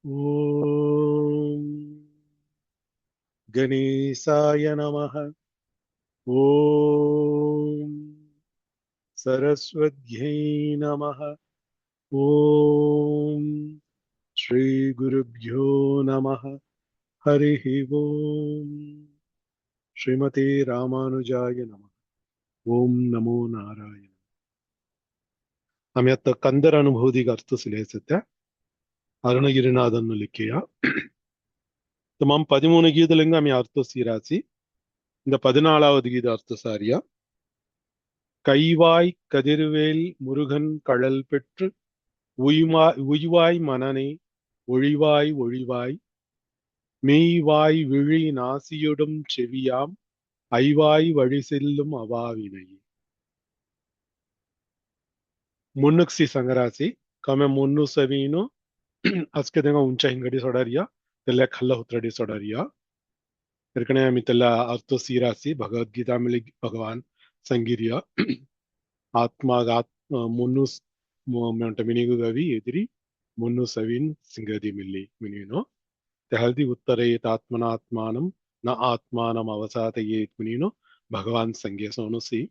ஓம் கணேசாய நமः. ஓம் சரஸ்வத்யை நமः. ஓம் ஸ்ரீ குருப்யோ நமः. ஹரிஹி ஓம் ஸ்ரீமதே ராமானுஜாய நமः. ஓம் நமோ நாராயண. आम्ही आता कंदर अनुभूती अर्थ लिहायचं त्या अरुणगिरीनाथांना लिखिया तमाम 13 கீதலிங்க आम्ही अर्थ சீராசி இந்த 14வது கீத அர்த்த சாரியா கைவாய் கதிர்வேல் முருகன் கழல் பெற்று உய்வாய் மனனே ஒழிவாய் ஒழிவாய் மெய்வாய் விழி நாசியுடும் செவியாம் ஐவாய் வழி செல்லும் அவாவினை. முன்னுக்சி சங்கராசி கமே முன்னு சவீனு அஸ்கதங்க உஞ்ச ಹಿಂಗಡಿ ಸೊಡರಿಯಾ ತೆಲ್ಲ ಖಲ್ಲ ಹುತ್ರಡಿ ಸೊಡರಿಯಾ ಇರ್ಕಣೆ ಮಿತೆಲ್ಲ ಅರ್ಥ ಸೀರಾಸಿ ಭಗವದ್ಗೀತಾ ಮಿಲಿ ಭಗವಾನ್ ಸಂಗಿರಿಯಾ ಆತ್ಮಾಗಾತ್ಮ ಮುನ್ನು ಮೆಂಟ ಮಿನಿಗು ಗವಿ ಎದಿರಿ ಮುನ್ನು ಸವಿನ್ ಸಿಂಗದಿ ಮಿಲ್ಲಿ ಮಿನಿನೋ ತೆಹಲ್ದಿ ಉತ್ತರಯೇತ್ ಆತ್ಮನಾತ್ಮಾನಂ ನ ಆತ್ಮಾನಂ ಅವಸಾತಯೇತ್ ಮಿನಿನೋ ಭಗವಾನ್ ಸಂಗೆ ಸೋನುಸಿ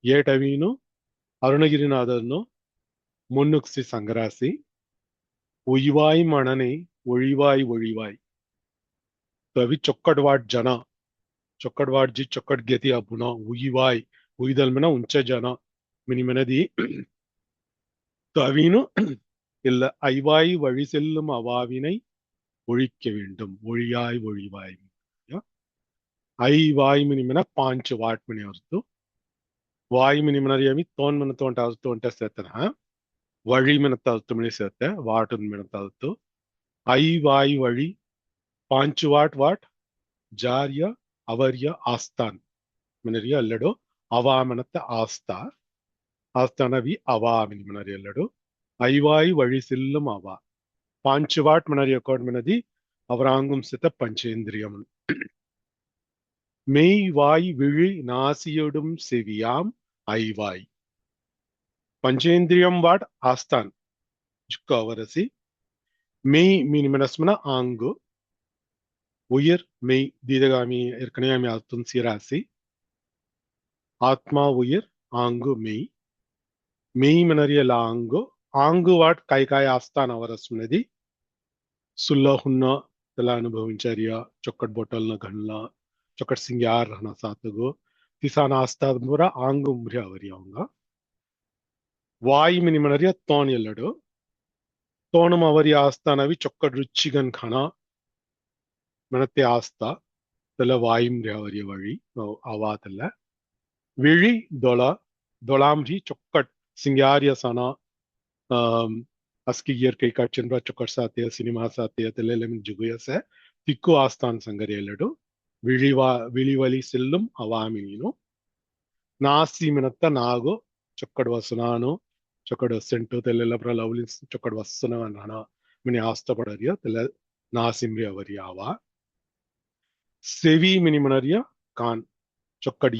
ಏಟವೀನು ಅರುಣಗಿರಿನಾಥನ್ನು ಮುನ್ನುಕ್ಸಿ ಸಂಗರಾಸಿ ಉಯ್ವಾಯ್ ಮಣನೆ ಒಳಿವಾಯ್ ಒಳಿವಾಯ್ ತವಿ ಚೊಕ್ಕಡ್ವಾಡ್ ಜನ ಚೊಕ್ಕಡ್ವಾಡ್ ಜಿ ಚೊಕ್ಕಡ್ ಗೆತಿ ಅಬುನ ಉಯ್ವಾಯ್ ಉಯ್ದಲ್ ಮೆನ ಉಂಚ ಜನ மினி மெனதி தவினு இல்ல ஐவாய் வழி செல்லும் அவாவினை ஒழிக்க வேண்டும் ஒழியாய் ஒழிவாய். ஐவாய் மினி மென பாஞ்சு வாட் மினி அர்த்தம் வாய் மினி மெனரியாமி தோன் மென தோன்ட்ட அர்த்தம் சேர்த்தன வழி மெனத்த அர்த்தம் மினி சேர்த்த வாட்டுன் மெனத்த அர்த்தம் ஐவாய் வழி பாஞ்சு வாட் ஜாரிய அவர்ய ஆஸ்தான் மினரியா அல்லடோ அவா மெனத்த ஆஸ்தா ஆஸ்தானவி அவா மினி மெனரி அல்லடோ ஐவாய் வழி செல்லும் அவா பாஞ்சு வாட் மினரி அக்கௌண்ட் மினதி அவராங்கும் சித்த பஞ்சேந்திரியம். மெய் வாய் விழி நாசியொடும் செவியாம் ஐவாய் பஞ்சேந்திரியம் வாட் ஆஸ்தான் ஜுக்க அவரசி மெய் மீனி மெனஸ்மன ஆங்கு உயிர் மெய் தீதகாமி ஏற்கனவே அர்த்தம் சீராசி ஆத்மா உயிர் ஆங்கு மெய் மெய் மினரியல் ஆங்கு ஆங்கு వాట్ కైకాయ ఆస్థాన్ అవరస్మనది సుల్ల హున్న తెల అనుభవించారియా చొక్కట్ బొట్టల్న గన్ల చొక్కట్ సింగార్ రహన సాతగో తిసాన ఆస్థాన్ పుర ఆంగు మురి అవరియాంగ వాయి మిని మినరియ తోన్ ఎల్లడు తోనమ అవరి ఆస్థానవి చొక్కట్ రుచిగన్ ఖన మనతే ఆస్థా తెల వాయి మురి అవరి వழி అవాతల్ల విழி దొలాంభి చొక్కட் சிங்காரிய சனா அஸ்கி இயற்கை காட்சின்ற ಚೊಕ್ಕಟ್ ಸಾತೆಯ ಸಿನಿಮಾ ಸಾತೆಯ ತೆಲೆಲೆಮಿನ್ ಜುಗುಯಸೆ ತಿಕ್ಕು ಆಸ್ಥಾನ್ ಸಂಗರಿ ಎಲ್ಲಡು ವಿಳಿವಲಿ செல்லும் அவாமினினோ நாசி மினத்த நாகோ ಚೊಕ್ಕಡ್ ವಸನಾನೋ ಚೊಕ್ಕಡ್ ಸೆಂಟು ತೆಲೆಲ್ಲ ಪ್ರಲವಲಿ ಚೊಕ್ಕಡ್ ವಸನ ನಾನ மினி ஆஸ்த படறிய தெல நாசிம்ரி அவரியாவா செவி மினி மனரியா கான் ಚೊಕ್ಕಡ್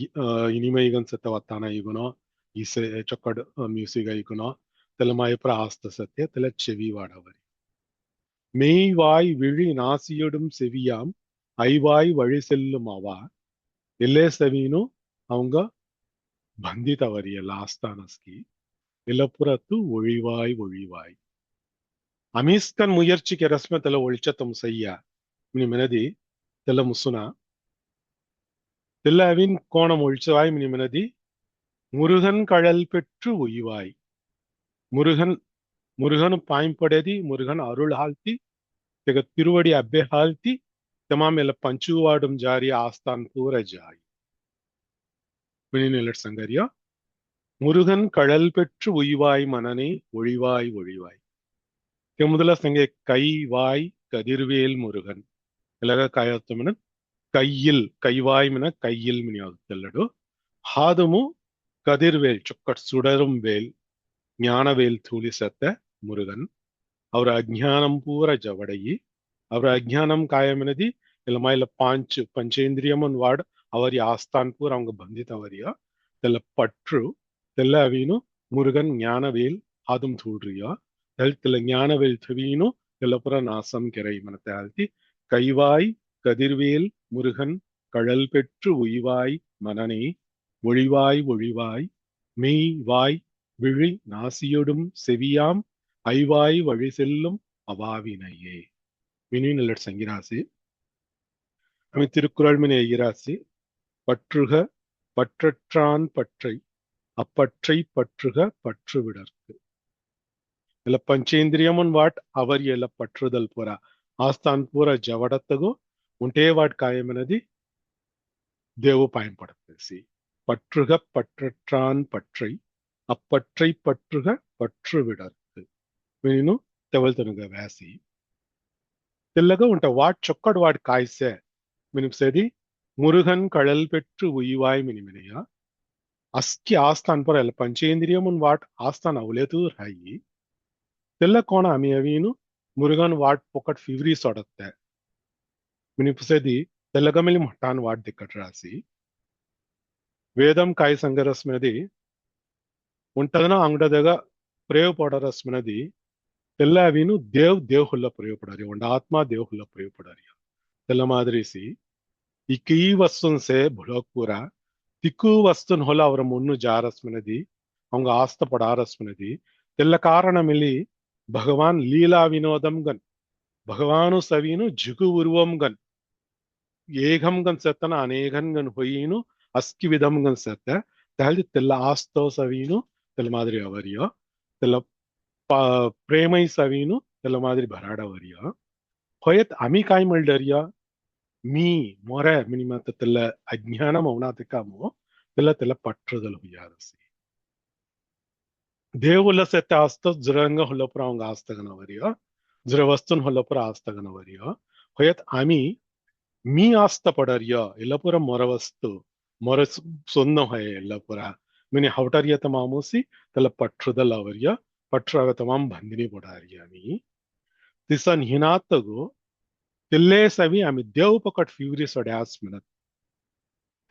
ಇನಿಮೈಗನ್ ಸತ್ತ ವತ್ತಾನ ಈಗುನೋ இசை ಚೊಕ್ಕಡ್ மியூசிக் ஐக்குனோ தெலமாயப்புற ஆஸ்த சத்திய தெல செவி வாடவரி மெய்வாய் விழி நாசியொடும் செவியாம் ஐவாய் வழி செல்லும் அவா இல்லே செவினு அவங்க ಬಂಧಿತವರಿಯಲ್ಲ ஆஸ்தானஸ்கி இலப்புறத்து ஒழிவாய் ஒழிவாய் அமீஸ்கன் முயற்சிக்கு ரஸ்ம தெல ஒழிச்சத்தம் செய்ய மினி மெனதி தெல முசுனா தெல்லவின் கோணம் ஒழிச்சவாய் மினி மெனதி முருகன் கழல் பெற்று உய்வாய் முருகன் பாயம்படதி முருகன் அருள் ಹಾಲ್ತಿ ತೆಗ ತಿರುವಡಿ ಅಬ್ಬೆ ಹಾಲ್ತಿ ತಮಾಮ್ ಎಲ್ಲ ಪಂಚುವಾಡುಂ ಜಾರಿ ಆಸ್ಥಾನ್ ಪೂರ ಜಾಯಿ மினிநிலட் சங்கரியா முருகன் கழல் பெற்று உய்வாய் மனனே ஒழிவாய் ஒழிவாய் முதல சங்கே கை வாய் கதிர்வேல் முருகன் இலக காயத்தமின கையில் கைவாய் மின கையில் மினியாது தெல்லடு ಹಾದಮು கதிர்வேல் ಚೊಕ್ಕಟ್ சுடரும் வேல் ஞானவேல் தூளி சத்த முருகன் ಅವರ ಅಜ್ಞಾನಂ ಪೂರ ಜವಡಯಿ ಅವರ ಅಜ್ಞಾನಂ ಕಾಯಮಿನದಿ ಇಲ್ಲ ಇಲ್ಲ ಪಂಚೇಂದ್ರಿಯಮನ್ ವಾಡ್ ಅವರಿ ಆಸ್ಥಾನ್ ಪೂರ அவங்க ಬಂಧಿತವರಿಯ தெல்ல பற்று தெல்ல அவீனு முருகன் ஞானவேல் ஆதும் தூள்றியா தெல்ல ஞானவேல் தவீனு எல்லப்புற நாசம் கிரை மனத்தை ஆழ்த்தி கைவாய் கதிர்வேல் முருகன் கழல் பெற்று உய்வாய் மனனே ஒழிவாய் ஒழிவாய் மெய் வாய் விழி நாசியொடும் செவியாம் ஐவாய் வழி செல்லும் அவாவினையே. மினி நல்லட் சங்கிராசி அமை திருக்குறள் மினி ஐயராசி பற்றுக பற்றற்றான் பற்றை அப்பற்றை பற்றுக பற்று விடற்கு. ఇలా పంచేంద్రియమున్ వాట్ అవర్ ఇలా పట్టుదల పూర ఆస్థాన్ పూర జవడత్తగు ఉంటే వాట్ కాయమనది దేవు பயன்படுத்தி பற்றுக பற்றற்றான் பற்றை அப்பற்றை பற்றுக பற்று விடற்கு. మీను తెవల్తనుగా వేసి తెల్లగా ఉంట వాట్ చొక్కడు వాట్ కాய்సే మినిసేది మురుగన్ కళల్ పెట్టు ఉయ్వాయ్ మినిమినియా అస్కి ఆస్థాన్ పూర ఇలా పంచేంద్రియమున్ వాట్ ఆస్థాన్ అవలేతు రాయి తెల్ల కోణ అమి అవీను మురుగన్ వాట్ పొకట్ ఫివరీ సొడತ್ತೆ మినిపుసేది తెల్లగమిలి మట్టాన్ వాట్ దిక్కట్ రాసి వేదం కాయ సంగరస్మది ఉంటదన అంగడదగా ಪ್ರಯೋಗಪಡರಸ್ಮನದಿ తెల్ల అవిను దేవ్ ಹುಲ್ಲ ಪ್ರಯೋಗಪಡಾರಿ ಒಂಡ ಆತ್ಮ ದೇವ್ ಹುಲ್ಲ ಪ್ರಯೋಗಪಡಾರಿ తెల్ల ಮಾದರಿಸಿ ಇಕ್ಕಿ ವಸ್ತುನ್ ಸೆ ಭುಲೋಕ್ಪುರ ತಿಕ್ಕು ವಸ್ತುನ್ ಹೊಲ ಅವರ ಮುನ್ನು ಜಾರಸ್ಮನದಿ ಅವಂಗ ಆಸ್ತ ಪಡಾರಸ್ಮನದಿ తెల్ల ಕಾರಣಮಿಲಿ ಭಗವಾನ್ ಲೀಲಾ ವಿನೋದಂ ಗನ್ ಭಗವಾನು ಸವೀನು ಜಿಗು ಉರುವಂ ಗನ್ ಏಘಂ ಗನ್ ಸತ್ತನ ಅನೇಘನ್ ಗನ್ ಹೊಯ್ಯೀನು ಅಸ್ಕಿ ವಿಧಂ ಗನ್ ಸತ್ತ ತಹಲ್ದಿ తెల్ల ಆಸ್ತೋ ಸವೀನು తెల్ల ಮಾದರಿ ಅವರಿಯ తెల్ల ಪ್ರೇಮೈ ಸವೀನು తెల్ల ಮಾದರಿ ಭರಾಡ ಅವರಿಯ ಹೊಯತ್ ಅಮಿ ಕಾಯ್ ಮಲ್ಡರಿಯ ಮೀ ಮೊರೆ ಮಿನಿಮತ್ತ తెల్ల ಅಜ್ಞಾನ ಮೌನಾತಿಕಾಮು తెల్ల ಪಟ್ಟದಲು ಹುಯ್ಯಾರಸಿ దేవుళ్ళ సెత్త ఆస్త జురంగ హుల్లపుర அவங்க ఆస్తగనవరియ జుర వస్తున్ హుల్లపుర ఆస్తగనవరియ ಹೊಯತ್ ಅಮಿ ಮೀ ಆಸ್ತ ಪಡರಿಯ ಎಲ್ಲಪುರ ಮೊರವಸ್ತು ಮೊರ ಸೊನ್ನ ಹೊಯ ಎಲ್ಲಪುರ ಮಿನಿ ಹೌಟರಿಯ ತಮಾಮೂಸಿ తెల్ల ಪಟ್ಟದಲ್ಲ ಅವರಿಯ ಪಟ್ರಾಗ ತಮಾಮ್ ಬಂದಿನಿ ಪಡಾರಿಯ ಮೀ ತಿಸನ್ ಹಿನಾತಗು ತಿಲ್ಲೇ ಸವಿ ಆಮಿ ದೇವ್ ಪಕಟ್ ಫಿವ್ರಿ ಸೊಡ್ಯಾಸ್ ಮಿನತ್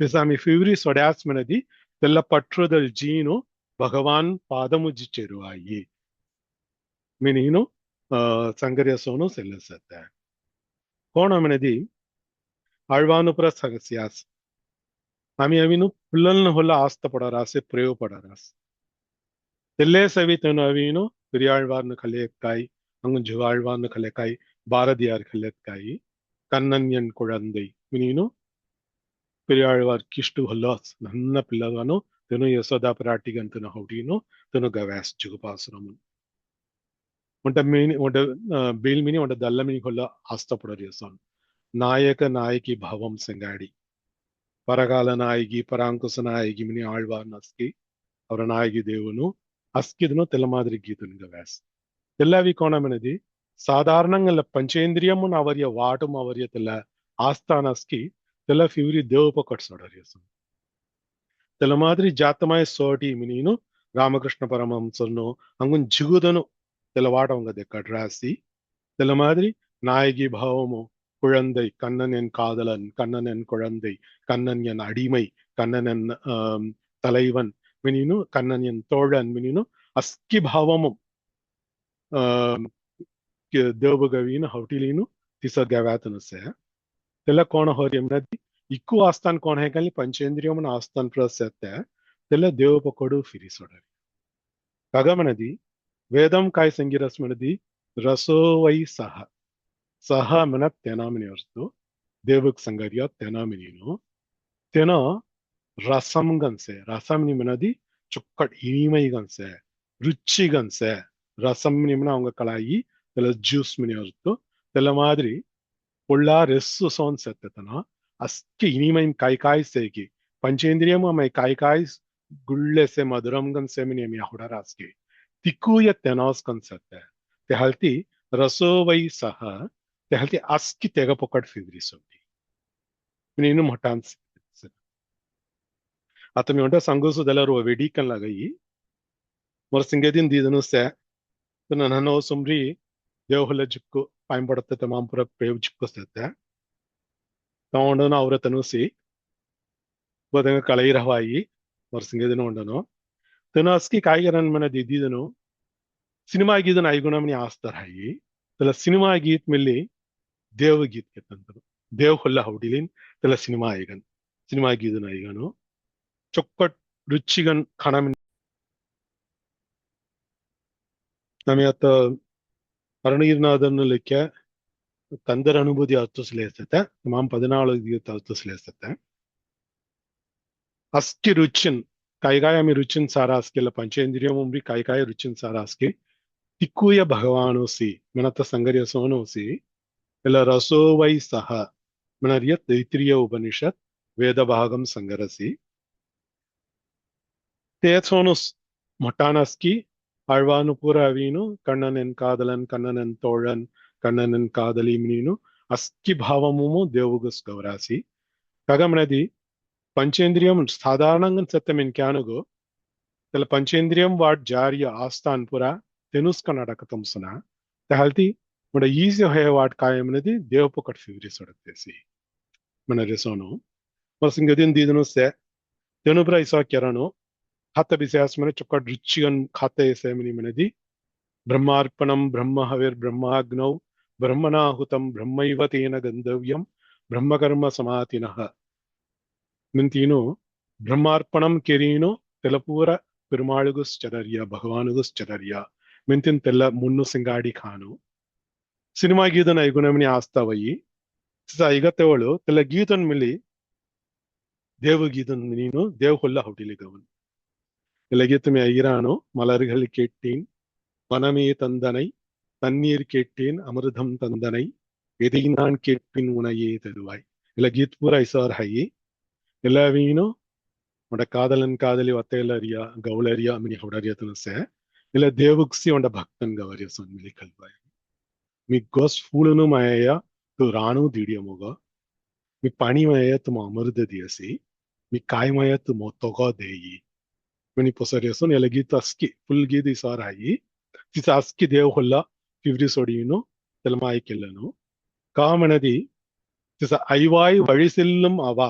ತಿಸ ಆಮಿ ಫಿವ್ರಿ ಸೊಡ್ಯಾಸ್ ಮಿನದಿ తెల్ల ಪಟ್ರದಲ್ ಜೀನು ಭಗವಾನ್ ಪಾದಮುಜ್ಜಿ ಚೆರುವಾಯಿ ಮಿನೀನು ಸಂಗರ್ಯಸೋನು ಸೆಲ್ಲಸತ್ತೆ ಕೋಣಮಿನದಿ ಆಳ್ವಾನುಪುರ ಸಗಸ್ಯಾಸ್ ಆಮಿ ಅವಿನು పిల్లలను ಹೊಲ ಆಸ್ತ ಪಡರಾಸೆ ಪ್ರಯೋಗ ಪಡರಾಸ್ తెల్లే సవి తను అవిను పెరియాழ்వార్ను కలెక్కాయి అంగు జువాழ்వార్ను కలెక్కాయి பாரதியார் கலெக்காಯಿ ಕನ್ನನ್ಯನ್ ಕುಳಂದೈ ಮಿನೀನು పెరియాழ்వార్ ಕಿಷ್ಟು ಹೊಲಾಸ್ ನನ್ನ ಪಿಲ್ಲಗಾನು తెను యశోదా పిరాటిగన్ తెను హౌటీను తెను గవాస్ జుగుపాసురమున్ ఉంట మీని ఉంట బీల్ మిని ఉంట దల్ల మిని కొల్ల ఆస్తపడరియసన్ నాయక నాయకి భావం సంగాడి పరగాల నాయకి పరాంకుశ నాయకి మిని ఆళ్వార్ నస్కి ಅವರ ನಾಯಕಿ దేవును అస్కిదును తెల్ల మాదిరి గీతుని గవాస్ తెల్లవి కోణమనేది సాధారణంగా పంచేంద్రియమున్ అవర్య వాటం అవర్య తెల్ల ఆస్థానస్కి తెల్ల ఫివరి దేవపకట్ సొడరియసన్ తెల్ల మాదిరి ಜಾತಮಾಯ ಸೋಟಿ ಮಿನೀನು ರಾಮಕೃಷ್ಣ ಪರಮಹಂಸನು ಹಂಗುನ್ ಜಿಗುದನು తెల్లవాటంగా దెక్కడ్ రాసి తెల్ల మాదిరి நாயகி భావము குழந்தை கண்ணன் என் காதலன் கண்ணன் என் குழந்தை கண்ணன் என் அடிமை கண்ணன் என் தலைவன் மினினு கண்ணன் என் தோழன் மினினு அஸ்கி ಭಾವமும் ದೇವಗವೀನು ಹೌಟಿಲೀನು ತಿಸ ಗವ್ಯಾತನು ಸೆ తెల్ల కోణ హోర్యమ్రది ಇಕ್ಕು ಆಸ್ಥಾನ್ ಕೋಣ ಹೇಗಲ್ಲಿ ಪಂಚೇಂದ್ರಿಯಮನ ಆಸ್ಥಾನ್ ಪ್ರಸತ್ತೆ తెల్ల ದೇವಪಕೊಡು ಫಿರಿಸೊಡರಿ ಕಗಮನದಿ ವೇದಂ ಕಾಯ್ ಸಂಗಿರಸ್ಮನದಿ ರಸೋವೈ ಸಹ ಸಹ ಮನ ತೆನಾಮಿನಿ ವರ್ತು ದೇವಕ್ ಸಂಗರ್ಯ ತೆನಾಮಿನಿನು ತೆನ ರಸಂ ಗನ್ಸೆ ರಸಂನಿ ಮನದಿ ಚುಕ್ಕಟ್ ಇನಿಮೈ ಗನ್ಸೆ ರುಚಿ ಗನ್ಸೆ ರಸಂ ನಿಮನ அவங்க ಕಳಾಯಿ తెల్ల ಜ್ಯೂಸ್ ಮಿನಿ ವರ್ತು తెల్ల ಮಾದರಿ ಉಳ್ಳ ರೆಸ್ಸು ಸೋನ್ ಸೆತ್ತತನ ಅಸ್ಕಿ ಇನಿಮೈನ್ ಕಾಯ್ ಸೇಗಿ ಪಂಚೇಂದ್ರಿಯಮು ಮೈ ಕಾಯ್ ಗುಳ್ಳೆಸೆ ಮಧುರಂ ಗನ್ಸೆ ಮಿನಿ ಮಿ ಹುಡರಾಸ್ಗೆ ತಿಕ್ಕೂಯ ತೆನಾಸ್ ಕನ್ಸತ್ತೆ ತೆಹಲ್ತಿ ರಸೋವೈ ಸಹ ತೆಹಲ್ತಿ ಅಸ್ಕಿ ತೆಗ ಪೊಕಟ್ ಫಿವ್ರಿಸೋಟಿ ಮಿನಿನು ಮಟಾನ್ಸ್ ಅತಮಿ ಉಂಟ ಸಂಗೋಸು ದೆಲರು ವೆಡಿಕನ್ ಲಗಯಿ ಮೊರ ಸಿಂಗದಿನ್ ದೀದನು ಸೆ ನನ್ನ ಸುಮ್ರಿ ದೇವಹುಲ ಜಿಕ್ಕು ಪಾಯಿಂಪಡತ್ತೆ ತಮಾಂಪುರ ಪ್ರೇವ್ ಜಿಕ್ಕು ಸತ್ತೆ ತಗೊಂಡನು ಅವ್ರ ತನುಸಿ ಬದಂಗ ಕಳೈರವಾಯಿ ವರ್ಷಂಗೆದನು ಉಂಡನು ತನು ಅಸ್ಕಿ ಕಾಯಿಗರನ್ ಮನ ದಿದ್ದಿದನು ಸಿನಿಮಾ ಆಗಿದನು ಐಗುಣಮನಿ ಆಸ್ತರಾಯಿ त्याला सिनेमा गीत मिळली देवगीत घेतलं देव होल्ला हवडीलीन त्याला सिनेमा आयगन सिनेमा गीतन आयगनो चොක්කට් රුචිගන් කනමින් ನಮಿಯತ್ತ ಅರುಣೀರ್ನಾഥನ್ನುಲಿಕ್ಕೆ ತಂದರ ಅನುಭೂತಿ ಹತ್ತುಸಲೇಸ್ತತೆ ಮಾಂ 14 ಗೀತ ಹತ್ತುಸಲೇಸ್ತತೆ ಅಸ್ಕಿ ರುಚಿನ್ ಕೈಗಾಯಮಿ ರುಚಿನ್ ಸಾರಾಸ್ಕಿಲ್ಲ ಪಂಚೇಂದ್ರಿಯಮಿ ಕೈಗಾಯ ರುಚಿನ್ ಸಾರಾಸ್ಕಿ ತಿಕ್ಕುಯ ಭಗವಾನೋಸಿ ಮನತ್ತ ಸಂಗರ್ಯ ಸೋನೋಸಿ ಇಲ್ಲ ರಸೋವೈ ಸಹ ಮನರಿಯ ತೈತ್ರಿಯ ಉಪನಿಷತ್ ವೇದ ಭಾಗಂ ಸಂಗರಸಿ தேசோனுஸ் மொட்டானஸ்கி அழ்வானுபுர அவீனு கண்ணனன் காதலன் கண்ணனன் தோழன் ಕಣ್ಣನನ್ ಕಾದಲಿ ನೀನು ಅಸ್ಕಿ ಭಾವಮು ದೇವುಗಸ್ ಗೌರಾಸಿ ಕಗಮನದಿ పంచేంద్రియం సాధారణంగా సత్యమైన క్యానుగు తెల పంచేంద్రియం వాట్ జారియ ఆస్థాన్ పురా తెనుస్క నడకతం సున తహల్తి మన ఈజీ హే వాట్ కాయమనది దేవపుకట్ ఫివರಿ ಸೊಡತೆಸಿ మన ರೆಸೋನು ಮಸಂಗದಿನ್ ದೀದನು ಸೆ ತೆನುಬ್ರ ಇಸಾ ಕೆರನು ಹತ್ತ ಬಿಸಾಸ್ ಮನೆ ಚೊಕ್ಕಟ್ ರುಚಿಗನ್ ಖಾತೆ ಸೇಮನಿ ಮನದಿ ಬ್ರಹ್ಮಾರ್ಪಣಂ ಬ್ರಹ್ಮ ಹವಿರ್ ಬ್ರಹ್ಮಾಗ್ನೌ ಬ್ರಹ್ಮನಾಹುತಂ ಬ್ರಹ್ಮೈವ ತೇನ ಗಂಧವ್ಯಂ ಬ್ರಹ್ಮಕರ್ಮ ಸಮಾತಿನಃ ಮಿಂತೀನು ಬ್ರಹ್ಮಾರ್ಪಣಂ ಕೆರೀನು ತೆಲಪೂರ ಪೆರುಮಾಳುಗುಶ್ಚರರ್ಯ ಭಗವಾನುಗುಶ್ಚರರ್ಯ ಮಿಂತಿನ್ ತೆಲ್ಲ ಮುನ್ನು ಸಿಂಗಾಡಿ ಖಾನು ಸಿನಿಮಾ ಗೀತನ ಐಗುಣಮನಿ ಆಸ್ತಾವಯಿ ಐಗತ್ತೆವಳು ತೆಲ್ಲ ಗೀತನ್ ಮಿಲಿ ದೇವ ಗೀತನ್ ನೀನು ದೇವ್ ಹೊಲ್ಲ ಹೊಟ್ಟಿಲಿಗವನ್ ಎಲ್ಲ ಗೀತಮೆ ಐರಾನು மலர்கள் கேட்டேன் வனமே தந்தனை தண்ணீர் கேட்டேன் அமிர்தம் தந்தனை எதை நான் கேட்பின் உனையே தருவாய் இல்ல கீத் பூரா ஐசார் ஹையே ಎಲ್ಲ ವೀನು ಒಂಡ ಕಾದಲನ್ ಕಾದಲಿ ಒತ್ತೆಲ್ಲರಿಯ ಗೌಳರಿಯ ಮಿನಿ ಹೊಡರಿಯ ತುನಸೆ ಇಲ್ಲ ದೇವುಕ್ಸಿ ಒಂಡ ಭಕ್ತನ್ ಗವರಿಯ ಸೊನ್ ಮಿಲಿ ಕಲ್ವಾಯ ಮಿ ಗೊಸ್ ಫೂಳನು ಮಯಯ ತು ರಾಣು ದಿಡಿಯ ಮೊಗ ಮಿ ಪಾಣಿ ಮಯಯ ತುಮ ಅಮೃತ ದಿಯಸಿ ಮಿ ಕಾಯಿ ಮಯ ತು ಮೊತ್ತೊಗ ದೇಯಿ ಮಿನಿ ಪೊಸರಿಯ ಸೊನ್ ಎಲ್ಲ ಗೀತ ಅಸ್ಕಿ ಫುಲ್ ಗೀತ ಇಸಾರ್ ಹಾಯಿ ತಿಸ ಅಸ್ಕಿ ದೇವ್ ಹೊಲ್ಲ ಫಿವ್ರಿ ಸೊಡಿಯುನು ತೆಲಮಾಯಿ ಕೆಲ್ಲನು ಕಾಮನದಿ ತಿಸ ಐವಾಯ್ ವಳಿ ಸೆಲ್ಲುಂ ಅವ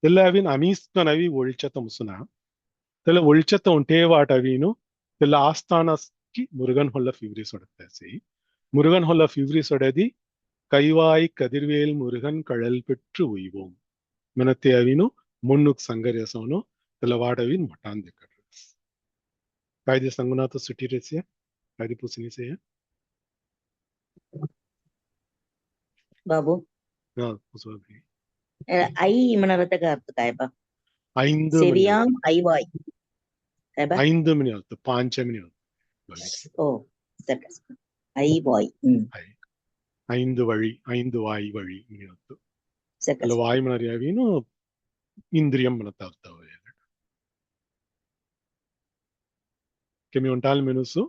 తెల్లవిన్ అమీస్కనవి ఒళిచత ముసున తెల్ల ఒళిచత ఉంటే వాటవీను తెల్ల ఆస్థానస్కి మురుగన్ ಹೊಲ್ಲ ಫಿವ್ರಿ ಸೊಡತೆಸಿ முருகன் ಹೊಲ್ಲ ಫಿವ್ರಿ ಸೊಡದಿ ಕೈವಾಯ್ ಕದಿರ್ವೇಲ್ ಮುರುಗನ್ ಕಳಲ್ ಪೆಟ್ರು ಉಯ್வோம் ಮನತೆ ಅವಿನು ಮುನ್ನುಕ್ ಸಂಗರ್ಯಸೋನು ತೆಲ್ಲ ವಾಡವಿನ್ ಮಟಾನ್ ದೆಕಡ್ರಸ್ ಕಾಯ್ದೆ ಸಂಗುನಾಥ ಸುಟಿ ರೆಸಿಯ ಕಾಯ್ದೆ ಪುಸಿನಿಸೆಯ बाबू ಹಾ ಪುಸುವಿ ஐ மனரத்த கருத்து காயப்பா ஐந்து செவியாம் ஐவாய் காயப்பா 5 மணி ஆகுது 5 மணி ஆகுது ஓ சரி ஐவாய் ஐந்து வழி ஐந்து வாய் வழி ಮಣಿ ಆಗುದು ಸರಿ ಅಲ್ಲ ವಾಯು ಮನರಿಯಾವೀನು ಇಂದ್ರಿಯಂ ಮನತಾಗ್ತಾವ ಕೆಮಿ ಉಂಟಾಲ್ ಮೆನುಸು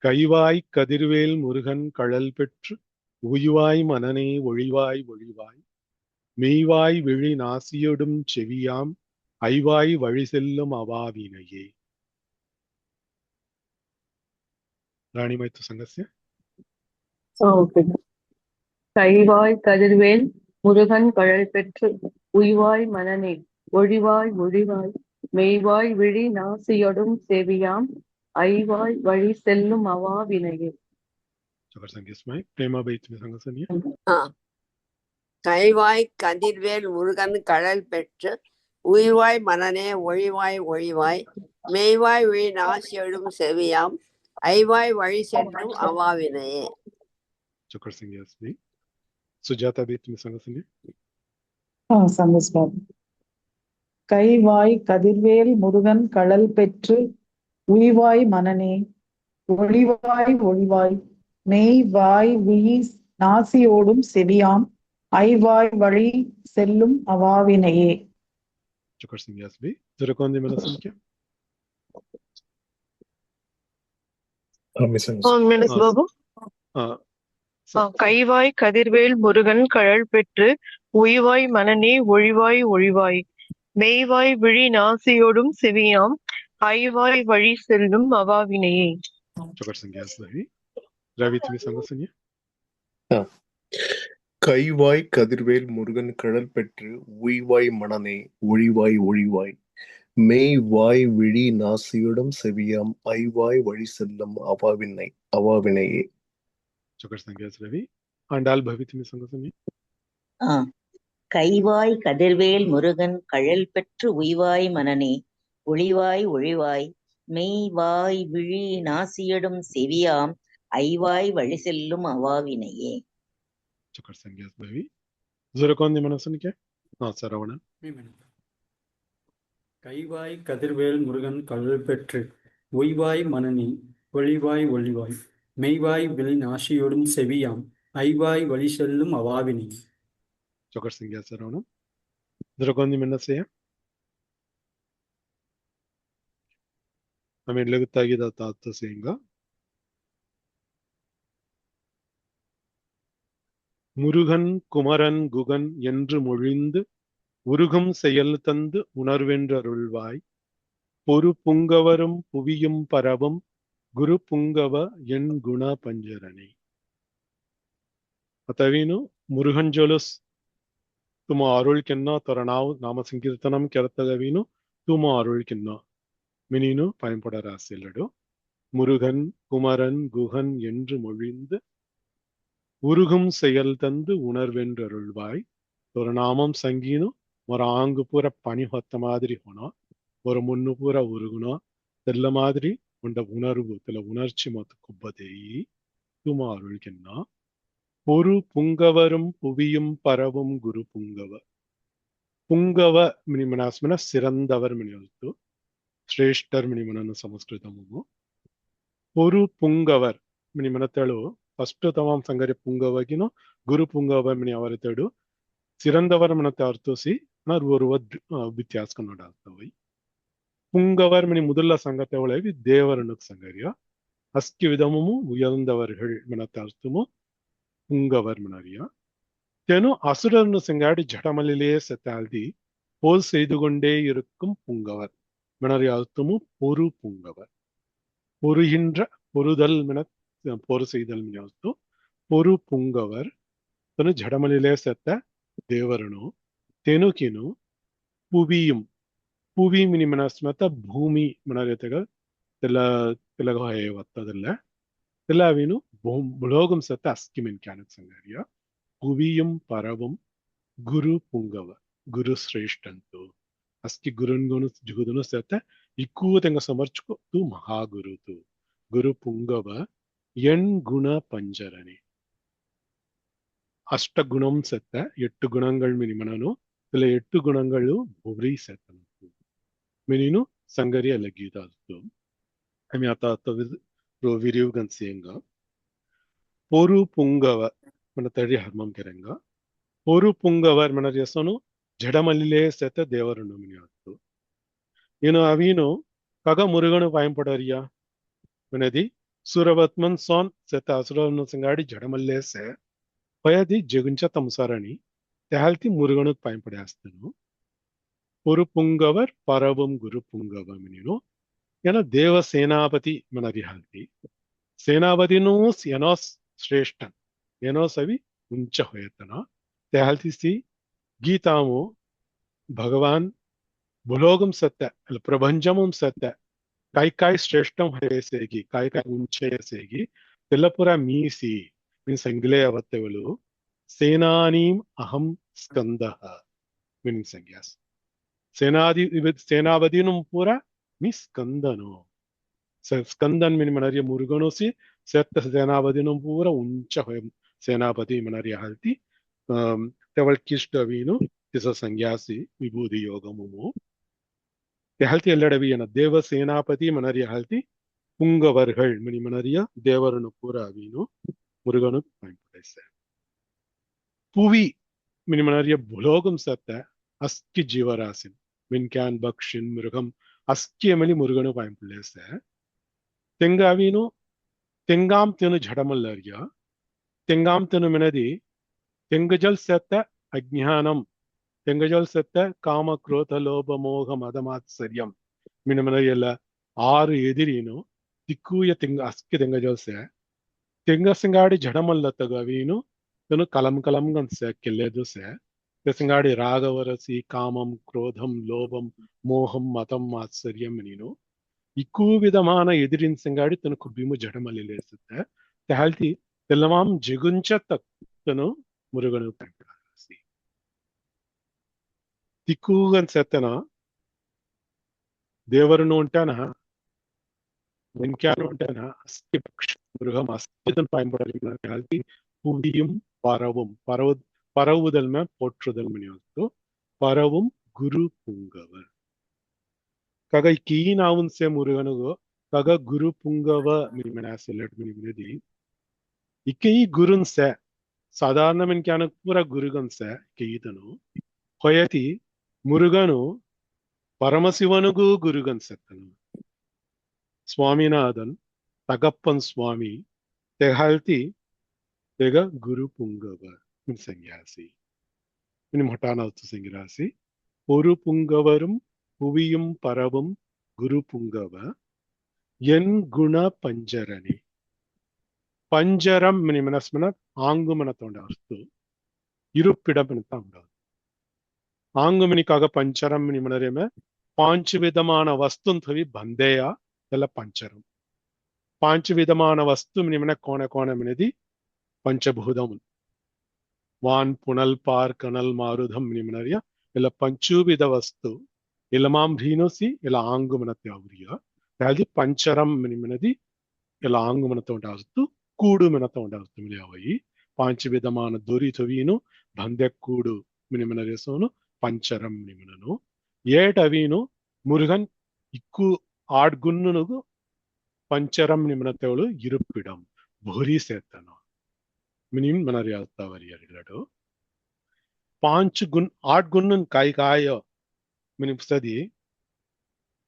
கைவாய் கதிர்வேல் முருகன் கழல் பெற்று உய்வாய் மனனே ஒழிவாய் ஒழிவாய் மெய்வாய் விழி நாசியொடும் செவியாம் ஐவாய் வழி செல்லும் அவாவினையே ராணிமைத்து சங்கஸ்ய கைவாய் கதிர்வேல் முருகன் கழல் பெற்று உய்வாய் மனனே ஒழிவாய் ஒழிவாய் மெய்வாய் விழி நாசியொடும் செவியாம் ஐவாய் வழி செல்லும் அவாவினையே சகர் சங்கஸ்மை பிரேமா பைத்து சங்கசனிய கைவாய் கதிர்வேல் முருகன் கழல் பெற்று உயிர்வாய் மனனே ஒழிவாய் ஒழிவாய் மெய்வாய் விழி நாசியொடும் செவியாம் ஐவாய் வழி செல்லும் அவாவினையே சகர் சங்கஸ்மை சுஜாதா பைத்து சங்கசனிய சங்கஸ்பாத் கைவாய் கதிர்வேல் முருகன் கழல் பெற்று உய்வாய் மனனே ஒழிவாய் ஒழிவாய் மெய் வாய் விழி நாசியோடும் செவியாம் ஐவாய் வழி செல்லும் அவாவினையே சகர் சங்கஸ்மை ஜரகோந்தி மனசன்க்ய பாபு கைவாய் கதிர்வேல் முருகன் கழல் பெற்று உய்வாய் மனனே ஒழிவாய் ஒழிவாய் மெய்வாய் விழி நாசியோடும் செவியாம் ஐவாய் வழி செல்லும் அவாவினையே சகர் சங்கஸ்மை ரவி திமி சங்கசனிய கைவாய் கதிர்வேல் முருகன் கழல் பெற்று உய்வாய் மனனே ஒழிவாய் ஒழிவாய் மெய்வாய் விழி நாசியுடம் செவியாம் ஐவாய் வழி செல்லும் அவாவினையே चकर संज्ञा रवि आंडाल भवित में संग समय ஆ கைவாய் கதிர்வேல் முருகன் கழல் பெற்று உய்வாய் மனனே ஒளிவாய் ஒழிவாய் மெய்வாய் விழி நாசியடும் செவியாம் ஐவாய் வழி செல்லும் அவாவினையே. चकर संज्ञा भवि जरा कौन दी मनसन क्या हाँ सरवण கைவாய் கதிர்வேல் முருகன் கழல் பெற்று உய்வாய் மனனே ஒளிவாய் ஒளிவாய் மெய்வாய் விழி நாசியொடும் செவியாம் ஐவாய் வழி செல்லும் அவாவினை. चकर संज्ञा सरवण जरा कौन दी मनस है हमें लगता है कि तात्त सेंगा முருகன் குமரன் குகன் என்று மொழிந்து உருகும் செயல் தந்து உணர்வென்றருள்வாய் பொறு புங்கவரும் புவியும் பரவும் குரு புங்கவ என் குண பஞ்சரணி. अतवीनु मुरुगन जोलस तुम आरुल किन्ना तोरनाव नाम संकीर्तनम करतगवीनु तुम आरुल किन्ना मिनीनु பயன்பட ராசிலடு முருகன் குமரன் குகன் என்று மொழிந்து உருகும் செயல் தந்து உணர்வென்றருள்வாய் ஒரு நாமம் சங்கீனு ஒரு ஆங்கு பூர பனி ಹೊತ್ತ மாதிரி ಹೋನೋ ஒரு முன்னு பூர உருகுனோ தெல்ல மாதிரி உண்ட உணர்வு தெல உணர்ச்சி மொத்த குப்பதேயி தும அருள்கின்னா பொறு புங்கவரும் புவியும் பரவும் குரு புங்கவ புங்கவ மினிமனாஸ்மன சிறந்தவர் மினியல்ತು ಶ್ರೇಷ್ಠರ್ ಮಿನಿಮನನ್ನು ಸಂಸ್ಕೃತಮು ಪೊರು ಪುಂಗವರ್ ಮಿನಿಮನತೆಳು ಫಸ್ಟ್ ತಮಾಮ್ ಸಂಗರಿ ಪುಂಗವಗಿನೋ ಗುರು ಪುಂಗವ ಮಿನಿ ಅವರತೆಡು சிறந்தவர் மனத்தை அர்த்தோசி ஒருவர் வித்தியாசம் அர்த்தவை புங்கவர் மினி முதல்ல சங்கத்தை உழைவி தேவரனுக்கு சங்கரியா அஸ்கி விதமும் உயர்ந்தவர்கள் மனத்தை அர்த்தமும் புங்கவர் மனரியா தெனு அசுரன்னு செங்காடி ஜடமலிலே செத்தால்தி போல் செய்து கொண்டே இருக்கும் புங்கவர் மனரி அர்த்தமும் பொறு புங்கவர் பொறுகின்ற பொறுதல் மின பொறு செய்தல் மின அர்த்தம் பொறு புங்கவர் தெனு ஜடமலிலே செத்த ದೇವರನು ತೆನುಕಿನು ಪುವಿಯುಂ ಪುವಿ ಮಿನಿ ಮನಸ್ಮತ ಭೂಮಿ ಮನರೇತಗ ತೆಲಗ ಹೊತ್ತದಲ್ಲ ಎಲ್ಲವಿನು ಭೋಗಂ ಸತ್ತ ಅಸ್ಕಿಮಿನ್ ಕ್ಯಾನಕ್ ಸಂಗಾರಿಯ ಪುವಿಯುಂ ಪರವಂ ಗುರು ಪುಂಗವ ಗುರು ಶ್ರೇಷ್ಠಂತು ಅಸ್ಕಿ ಗುರುನ್ಗುನು ಜುಗುದುನು ಸತ್ತ ಇಕ್ಕೂ ತೆಂಗ ಸಮರ್ಚುಕೋ ತು ಮಹಾಗುರು ತು ಗುರು ಪುಂಗವ ಎಣ್ ಗುಣ ಪಂಜರಣಿ ಅಷ್ಟ ಗುಣಂ ಸತ್ತ 8 ಗುಣಗಳು ಮಿನಿಮನನು ಇಲ್ಲ 8 ಗುಣಗಳು ಒಬ್ರಿ ಸತ್ತನು ಮಿನಿನು ಸಂಗರಿ ಅಲಗೀದಾದು ಆಮಿ ಆತ ರೋ ವಿರಿಯು ಗನ್ಸಿಯಂಗ ಪೊರು ಪುಂಗವ ಮನ ತಡಿ ಹರ್ಮಂ ಕೆರಂಗ ಪೊರು ಪುಂಗವರ್ ಮನ ಯಸನು ಜಡಮಲ್ಲಿಲೆ ಸತ್ತ ದೇವರನ್ನು ಮಿನಿಯಾತು ಏನು ಅವೀನು ಕಗ ಮುರುಗನು ಪಾಯಂಪಡರಿಯ ಮನದಿ ಸುರವತ್ಮನ್ ಸೋನ್ ಸತ್ತ ಅಸುರವನ್ನು ಸಂಗಾಡಿ ಜಡಮಲ್ಲೇ ಸೆ ಪಯದಿ ಜಗುಂಚ ತಮಸಾರಣಿ ತೆಹಲ್ತಿ ಮುರುಗಣಕ್ ಪಾಯಂಪಡೆ ಆಸ್ತನು ಪೊರು ಪುಂಗವರ್ ಪರವಂ ಗುರು ಪುಂಗವ ಮಿನಿನು ಏನ ದೇವ ಸೇನಾಪತಿ ಮನದಿ ಹಾಲ್ತಿ ಸೇನಾಪತಿನೂ ಏನೋ ಶ್ರೇಷ್ಠನ್ ಏನೋ ಸವಿ ಉಂಚ ಹೊಯತನ ತೆಹಲ್ತಿ ಸಿ ಗೀತಾಮು ಭಗವಾನ್ ಭುಲೋಗಂ ಸತ್ಯ ಅಲ್ಲ ಪ್ರಪಂಚಮಂ ಸತ್ಯ ಕಾಯ್ ಕಾಯ್ ಶ್ರೇಷ್ಠಂ ಹಯಸೇಗಿ ಕಾಯ್ ಕಾಯ್ ಉಂಚಯಸೇಗಿ ತೆಲ್ಲಪುರ ಮೀಸಿ ಸಂಗ್ಲೇ ಅವತ್ತೆಗಳು ಸೇನಾನೀಂ ಅಹಂ ಸ್ಕಂದ ಮೀನಿಂಗ್ ಸಂಗ್ಯಾಸ್ ಸೇನಾಪತಿನೂ ಪೂರ ಮೀ ಸ್ಕಂದನು ಸ್ಕಂದನ್ ಮಿನಿ ಮನರಿಯ ಮುರುಗನೋಸಿ ಸತ್ತ ಸೇನಾಪತಿನೂ ಪೂರ ಉಂಚ ಹೊಯ ಸೇನಾಪತಿ ಮನರಿಯ ಹಲ್ತಿ ತೆವಳ್ಕಿಷ್ಟವೀನು ತಿಸ ಸಂಗ್ಯಾಸಿ ವಿಭೂತಿ ಯೋಗಮುಮು ಹಲ್ತಿ ಎಲ್ಲಡವಿಯನ ದೇವ ಸೇನಾಪತಿ ಮನರಿಯ ಹಲ್ತಿ ಪುಂಗವರ್ಗಳ್ ಮಿನಿ ಮನರಿಯ ದೇವರನ್ನು ಪೂರ ಅವೀನು முருகனுக்கு பயன்படுத்த புவி மினிமனரிய புலோகம் சத்த அஸ்கி ஜீவராசின் மின்கான் பக்ஷின் மிருகம் அஸ்கி எமலி முருகனு பயன்படுத்த தெங்காவீனு தெங்காம் தெனு ஜடமல்லரியா தெங்காம் தெனு மினதி தெங்கஜல் செத்த அஜ்ஞானம் தெங்கஜல் செத்த காம குரோத லோப மோக மதமாத்சரியம் மினிமனரியல்ல 6 எதிரினு திக்கூய தெங்க அஸ்கி தெங்கஜல் சே ತೆಂಗಸಂಗಾಡಿ ಜಡಮಲ್ಲತ್ತಗವೀನು ತನು ಕಲಂ ಕಲಂ ಗನ್ಸೆ ಕೆಲ್ಲೆದು ಸೆ ತೆಸಂಗಾಡಿ ರಾಗವರಸಿ ಕಾಮಂ ಕ್ರೋಧಂ ಲೋಭಂ ಮೋಹಂ ಮತಂ ಆಶ್ಚರ್ಯಂ ನೀನು ಇಕ್ಕೂ ವಿಧಮಾನ ಎದುರಿನ ಸಂಗಾಡಿ ತನು ಕುಬ್ಬಿಮು ಜಡಮಲ್ಲಿಲೇಸುತ್ತೆ ತೆಹಲ್ತಿ தெல்லமாம் ஜிகுஞ்ச தக்குனு முருகனு பயன்படாசி திக்கூகன் செத்தனா தேவரனு ఉంటానా வெங்காயம் ఉంటాனா அஸ்தி மிருகம் அஸ்திதன் பயன்படுத்தி புவியும் பரவும் பரவுதல் போற்றுதல் மணிவத்து பரவும் குரு புங்கவ ககை கீனாவும் சே முருகனுகோ கக குரு புங்கவ மினிமனாசிலட் மினிமினதி இக்கை குருன் சே சாதாரண மின்கான பூரா குருகன் சே கீதனு கொயதி முருகனு பரமசிவனுகு குருகன் செத்தனு சுவாமிநாதன் தகப்பன் சுவாமி தெகால்தி தெக குரு புங்கவ மின் சங்கியாசி மின் மட்டானாத்து சங்கிராசி ஒரு புங்கவரும் புவியும் பரவும் குரு புங்கவ என் குண பஞ்சரணி பஞ்சரம் மினி மனஸ்மன ஆங்குமனத்தோட அர்த்தம் இருப்பிடம் உண்டாகும் ஆங்குமனிக்காக பஞ்சரம் மினி மனரேம பாஞ்சு விதமான வஸ்து பந்தேயா இல்ல பஞ்சரம் பாஞ்சு விதமான வஸ்து மினிமன கோண கோணமினதி பஞ்சபூதம் வான் புனல் பார் கனல் மாருதம் மினிமனரியா இல்ல பஞ்சூவித ವಸ್ತು ಇಲ್ಲಮಾಂ ಭೀನೋಸಿ ಇಲ್ಲ ಆಂಗುಮನತೆ ಅವರಿಯ ಯಾದಿ ಪಂಚರಂ ಮಿನಿಮನದಿ ಇಲ್ಲ ಆಂಗುಮನತೆ ಉಂಟಾಗುತ್ತು ಕೂಡು ಮಿನತೆ ಉಂಟಾಗುತ್ತು ಮಿಲಿಯಾವಯಿ ಪಾಂಚವಿಧಮಾನ ದೊರಿತವೀನು ಬಂದೆ ಕೂಡು ಮಿನಿಮನರೇಸೋನು ಪಂಚರಂ ಮಿನಿಮನನು ಏಟವೀನು ಮುರುಗನ್ ಇಕ್ಕು ಆಡ್ಗುನ್ನುನುಗು பஞ்சரம் நிமினத்தவಳು இருப்பிடம் புரி சேத்தனோ மினிம் மனரியாத்தவரியர்களோ பாஞ்சு குண் ஆட்குண்ணன் காய மினிப்சதி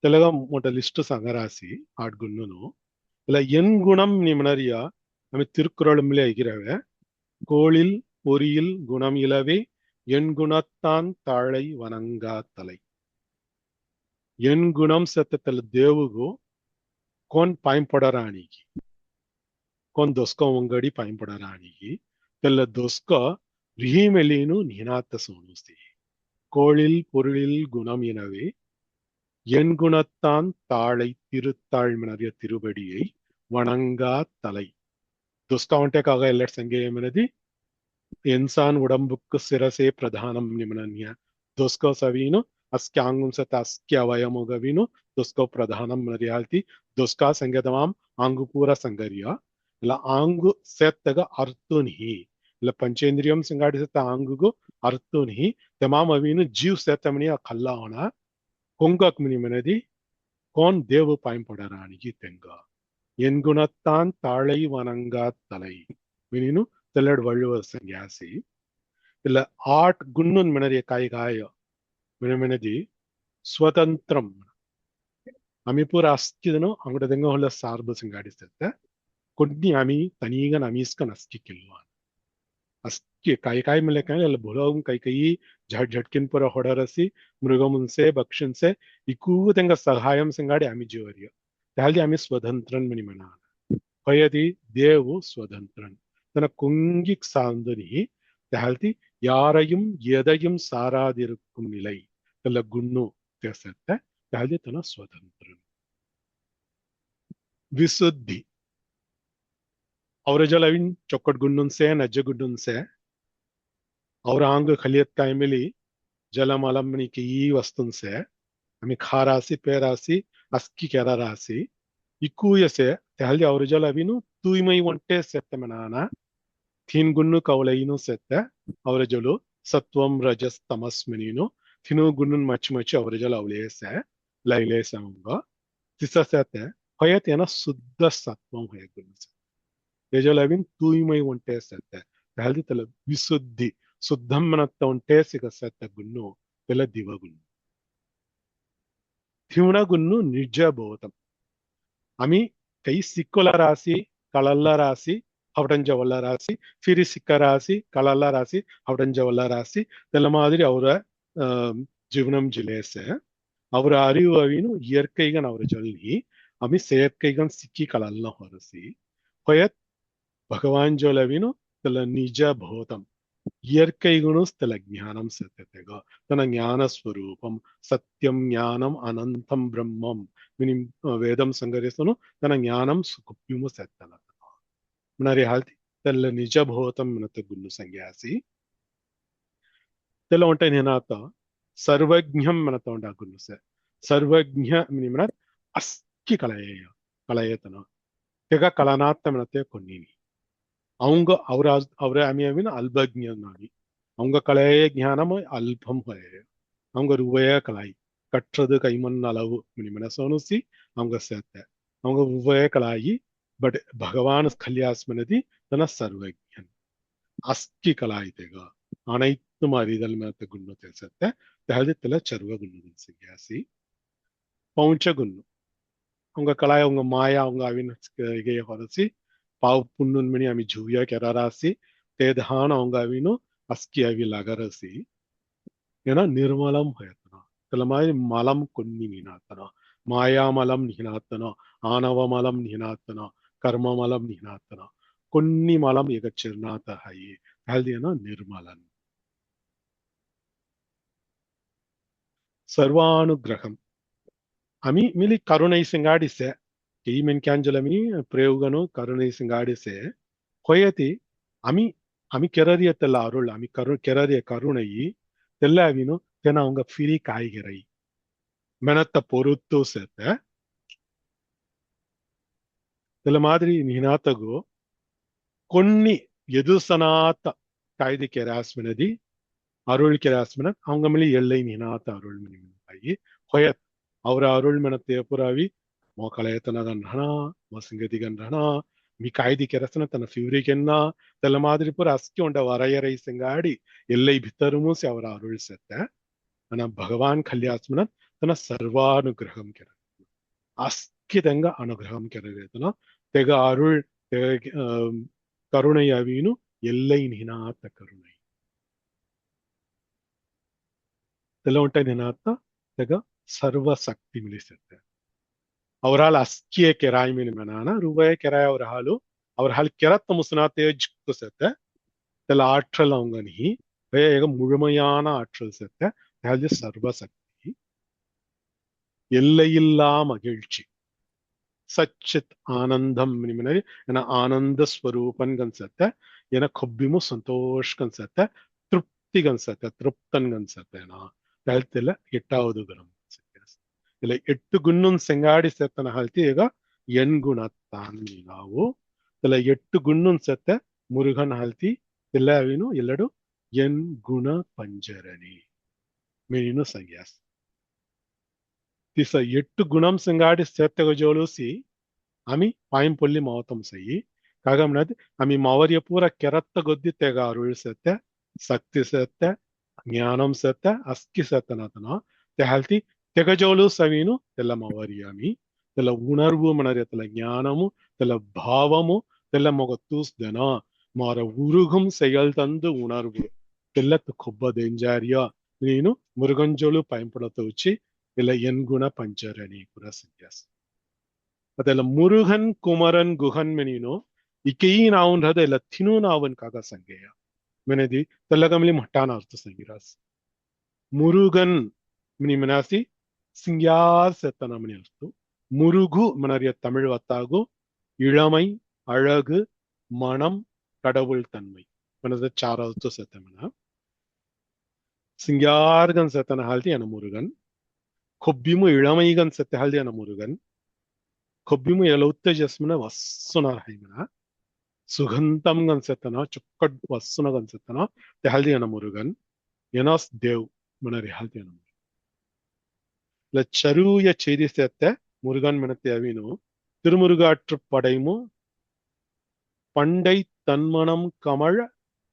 தெலக மொட்ட லிஸ்ட் சங்கராசி ஆட்குண்ணனு இல்ல என் குணம் நிமினரியா நம்ம திருக்குறளும்ல இருக்கிறவ கோளில் பொறியில் குணம் இலவே என் குணத்தான் தாழை வணங்கா தலை என் குணம் செத்தல தேவுகோ कोण पायम पडराणीगी कोण दोस्को उंगडी पायम पडराणीगी तेल्ल दोस्को रिहिमेलीनु निनात सोनुस्ती கோளில் பொருளில் குணம் எனவே என் குணத்தான் தாளை திருத்தாழ்மனறிய திருபடியை வணங்கா தலை துஸ்கா ఉంటేకాగా ఎల్లట సంగేయమనది ఇన్సాన్ ఉడంబుక్కు శిరసే ప్రధానం నిమనన్య దోస్కో సవీను అస్క్యాంగుం సత అస్క్య అవయముగవిను దోస్కో ప్రధానం మర్యాల్తి దోస్కా సంగతమాం ఆంగు పూర సంగర్య ఇలా ఆంగు సెత్తగ అర్థుని ఇలా పంచేంద్రియం సంగాడిసత ఆంగుగు అర్థుని తమాం అవిను జీవ్ సెత్తమని ఆ కల్లావన కొంగక్మిని మనది కోన్ దేవు పాయింపడరానికి తెంగ என் குணத்தான் தாழை வணங்கா தலை மினினு தெல்லடு வள்ளுவ சங்கியாசி இல்ல ஆட் குண்ணுன் மினரிய காய மினமினதி ஸ்வதந்திரம் அமிப்பூர் அஸ்கிதனு அவங்களோட தெங்க உள்ள சார்பு சங்காடிசத்த கொட்னி அமி தனியகன் அமீஸ்கன் அஸ்கி கில்வான் ಅಸ್ಕಿ ಕಾಯಿ ಮೇಲೆ ಕಾಯಿ ಅಲ್ಲ ಬುಲೋಗಂ ಕೈ झटझटकिन पर ಹೊಡರಸಿ ಮೃಗಮುನ್ಸೆ ಭಕ್ಷನ್ಸೆ ಇಕೂದಂಗ ಸಹಾಯಂ ಸಂಗಾಡಿ ಆಮಿ ಜೀವರಿಯ ತಾಲ್ದಿ ಆಮಿ ಸ್ವತಂತ್ರನ್ ಮನಿ ಮನ ಹೊಯದಿ ದೇವು ಸ್ವತಂತ್ರನ್ ತನ ಕುಂಗಿಕ್ ಸಾಂದನಿ ತಾಲ್ದಿ யாரையும் எதையும் சாராதிருக்கும் நிலை இல்ல குன்னு தேசத்தை தால்தி தன ಸ್ವತಂತ್ರன் ವಿಸುದ್ಧಿ और जलविन चौकट गुंडुन से नज्ज गुंडुन से और आंग खलियत कायमिली जलमलमनी की ई वस्तुन से हमें खारासी पेरासी अस्की केरा रासी इकूय से तेहल्दी और जलविनु तूइमई वंटे सेत्ते मनाना तीन गुन्नु कवलइनु सेत्ते और जलो सत्वम रजस तमस मनीनु तीनु गुन्नुन मच और जल अवले से लैले संगा तिसा सेत्ते होयतेना शुद्ध सत्वम होय गुन्नु से ಯಜಲವಿನ್ ತೂಯ್ಮೈ ಒಂಟೆ ಸತ್ತ ತಹಲ್ದಿ ತಲ ವಿಸುದ್ಧಿ ಶುದ್ಧಮ್ಮನತ್ತ ಒಂಟೆ ಸಿಗ ಸತ್ತ ಗುನ್ನು ತೆಲ ದಿವಗುನ್ನು ತಿವಣ ಗುನ್ನು ನಿಜ ಬೋತಂ ಅಮಿ ಕೈ ಸಿಕ್ಕೊಲ ರಾಸಿ ಕಳಲ್ಲ ರಾಸಿ ಅವಡಂಜವಲ್ಲ ರಾಸಿ ಫಿರಿ ಸಿಕ್ಕ ರಾಸಿ ಕಳಲ್ಲ ರಾಸಿ ಅವಡಂಜವಲ್ಲ ರಾಸಿ தெல்ல மாதிரி ಅವರ ஜீவனம் ஜிலேச ಅವರ அறிவு அவினு இயற்கைகன் அவர ஜொல்லி அமி செயற்கைகன் சிக்கி கಳಲ್ಲ ಹೊರಸಿ ಹೊಯತ್ भगवान जो लविनो तल निज भूतम इयर्कैगुणुस तल ज्ञानम सत्यतेग तन ज्ञान स्वरूपम सत्यम ज्ञानम अनंतम ब्रह्मम मिनि वेदम संगरेसनु तन ज्ञानम सुकुप्युम सत्यल मनरे हालति त्याला निजभूतं म्हणते गुण संज्ञासी त्याला म्हणते नेनाता सर्वज्ञम म्हणत उंडा गुणसे सर्वज्ञ म्हणत अस्की कलायतन तेगा कलानात म्हणते कोन्नीनी அவங்க அவர அமியவின் அல்பஜ்ஞானி அவங்க கலைய ஞானம் அல்பம் அவங்க ருவய கலாய் கற்றது கைமண் அளவு மனசோனுசி அவங்க சேர்த்த அவங்க ருவய கலாயி பட் பகவான் கல்யாஸ்மனதி தன சர்வஜன் அஸ்கி கலாய் தேகா அனைத்தும் அறிதல் மேத்த குணத்தை சேர்த்த தகதித்துல சர்வ குணம் சிங்காசி பவுஞ்ச குணம் அவங்க கலாய் அவங்க மாயா அவங்க அவின் இகைய ஹொரசி पाव पुन्नुन मनी आम्ही झुविया केरारासी ते धान औंगावीनो अस्की आवी लागरसी येना निर्मलम होयतना त्याला माय मलम कोन्नी निनातना माया मलम निनातना आनव मलम निनातना कर्म मलम निनातना कोन्नी मलम एक चिरनात हाई हल्दी ना निर्मलन सर्वानुग्रहम आम्ही मिली करुणै सिंगाडिसे ईमेन क्यांजलमी प्रयोगनो करुणे सिंगाडिसे होयति आमी आमी केररिय तेल्ला अरुळ आमी केररिय करुणै तेल्ला अविनो तेना अवंग फिरी कायगिरै मेनत्त पोरुत्तु सेते तेल्ला मादिरी निनातगो कोन्नी यदुसनात कायदि केरास्मिनदि अरुळ केरास्मिन अवंग मिली एल्लै निनात अरुळ मिनिमई होयत अवर अरुळ मेनत्ते पुरावी मोकलयतनगन्हना मसिंगदिगन्हना मी कायदि केरसन तन फिवरिकेन्ना तेल्ला मादिरी पुर अस्की उंड वरयरै सिंगाडी एल्लै भितरुमुसि अवर अरुळ सेत्ते अन भगवान कल्यास्मन तन सर्वानुग्रहम केर अस्की तेंग अनुग्रहम केरवेतन तेग अरुळ करुणै अवीनु एल्लै निनात करुणै तेल्ला उंट निनात तेग सर्वशक्ति मिलिसेत्ते அவரால் அஸ்கிய கெராய் மீன் மெனானா ரூபாய கெராய் அவர் ஹால் கெரத்த முசுனாத்தே ஜிக்கு செத்த தெல ஆற்றல் அவங்க நீ ஏக முழுமையான ஆற்றல் செத்த அது சர்வசக்தி எல்லையில்லா மகிழ்ச்சி சச்சித் ஆனந்தம் மினிமினரி என ஆனந்த ஸ்வரூபன் கன்சத்த என கொப்பிமு சந்தோஷ் கன்சத்த திருப்தி கன்சத்த திருப்தன் கன்சத்தேனா தெல எட்டாவது குணம் ಇಲ್ಲ 8 ಗುಣ್ಣನ್ ಸೆಂಗಾಡಿ ಸೆತ್ತನ ಹಲ್ತಿ ಈಗ ಎನ್ ಗುಣತ್ತಾನ್ ನಾವು ಇಲ್ಲ 8 ಗುಣ್ಣನ್ ಸೆತ್ತ ಮುರುಗನ್ ಹಲ್ತಿ ಎಲ್ಲ ಅವಿನು ಎಲ್ಲಡು ಎನ್ ಗುಣ ಪಂಜರಣಿ ಮೇನಿನು ಸಂಗ್ಯಾಸ್ ತಿಸ 8 ಗುಣಂ ಸೆಂಗಾಡಿ ಸೆತ್ತಗ ಜೋಳುಸಿ ಆಮಿ ಪಾಯಿಂ ಪೊಲ್ಲಿ ಮಾವತಂ ಸೈ ಕಾಗಮ್ನದ್ ಆಮಿ ಮಾವರಿಯ ಪೂರ ಕೆರತ್ತ ಗೊದ್ದಿ ತೆಗ ಅರುಳ್ ಸೆತ್ತ ಶಕ್ತಿ ಸೆತ್ತ ಜ್ಞಾನಂ ಸೆತ್ತ ಅಸ್ಕಿ ಸೆತ್ತನತನ te halti ತೆಗಜೋಳು ಸವೀನು ತೆಲ್ಲ ಮವರಿಯಾಮಿ ತೆಲ್ಲ ಉಣರ್ವು ಮನರೆ ತೆಲ್ಲ ஞானமு தெல்ல பாவமு தெல்ல முகத்தூஸ் தெனா மாற உருகும் செயல் தந்து உணர்வு தெல்லத்து கொப்ப தெஞ்சாரியா ನೀನು ಮುರುಗಂಜೋಳು ಪೈಂಪಡತ ಉಚ್ಚಿ ಇಲ್ಲ ಎನ್ಗುಣ ಪಂಚರಣಿ ಪುರ ಸಂಗ್ಯಾಸ್ ಅದೆಲ್ಲ ಮುರುಗನ್ ಕುಮರನ್ ಗುಹನ್ ಮೆನೀನು ಇಕೈ ನಾವುನ್ ಇಲ್ಲ ತಿನು ನಾವನ್ ಕಾಗ ಸಂಗೇಯ ಮೆನೆದಿ ತೆಲ್ಲಗಮಲಿ ಮಟ್ಟಾನ ಅರ್ಥ ಸಂಗಿರಾಸ್ ಮುರುಗನ್ ಮಿನಿ ಮೆನಾಸಿ சிங்கார் செத்தன மணி அர்த்தம் முருகு மனறிய தமிழ் வத்தாகு இளமை அழகு மனம் கடவுள் தன்மை மனது சாராத்து செத்தமன சிங்கார்கன் செத்தன ஹால்தி என முருகன் கொப்பிமு இளமைகன் செத்த ஹால்தி என முருகன் கொப்பிமு எலவுத்த ஜஸ்மன வசுனார் ஹைமன சுகந்தம் கன் செத்தன சுக்கட் வசுன கன் செத்தன ஹால்தி என முருகன் எனாஸ் தேவ் மனறி ஹால்தி என லச்சரூய செய்தி சேர்த்த முருகன் மனத்தை அவினோ திருமுருகாற்று படைமு பண்டை தன்மனம் கமழ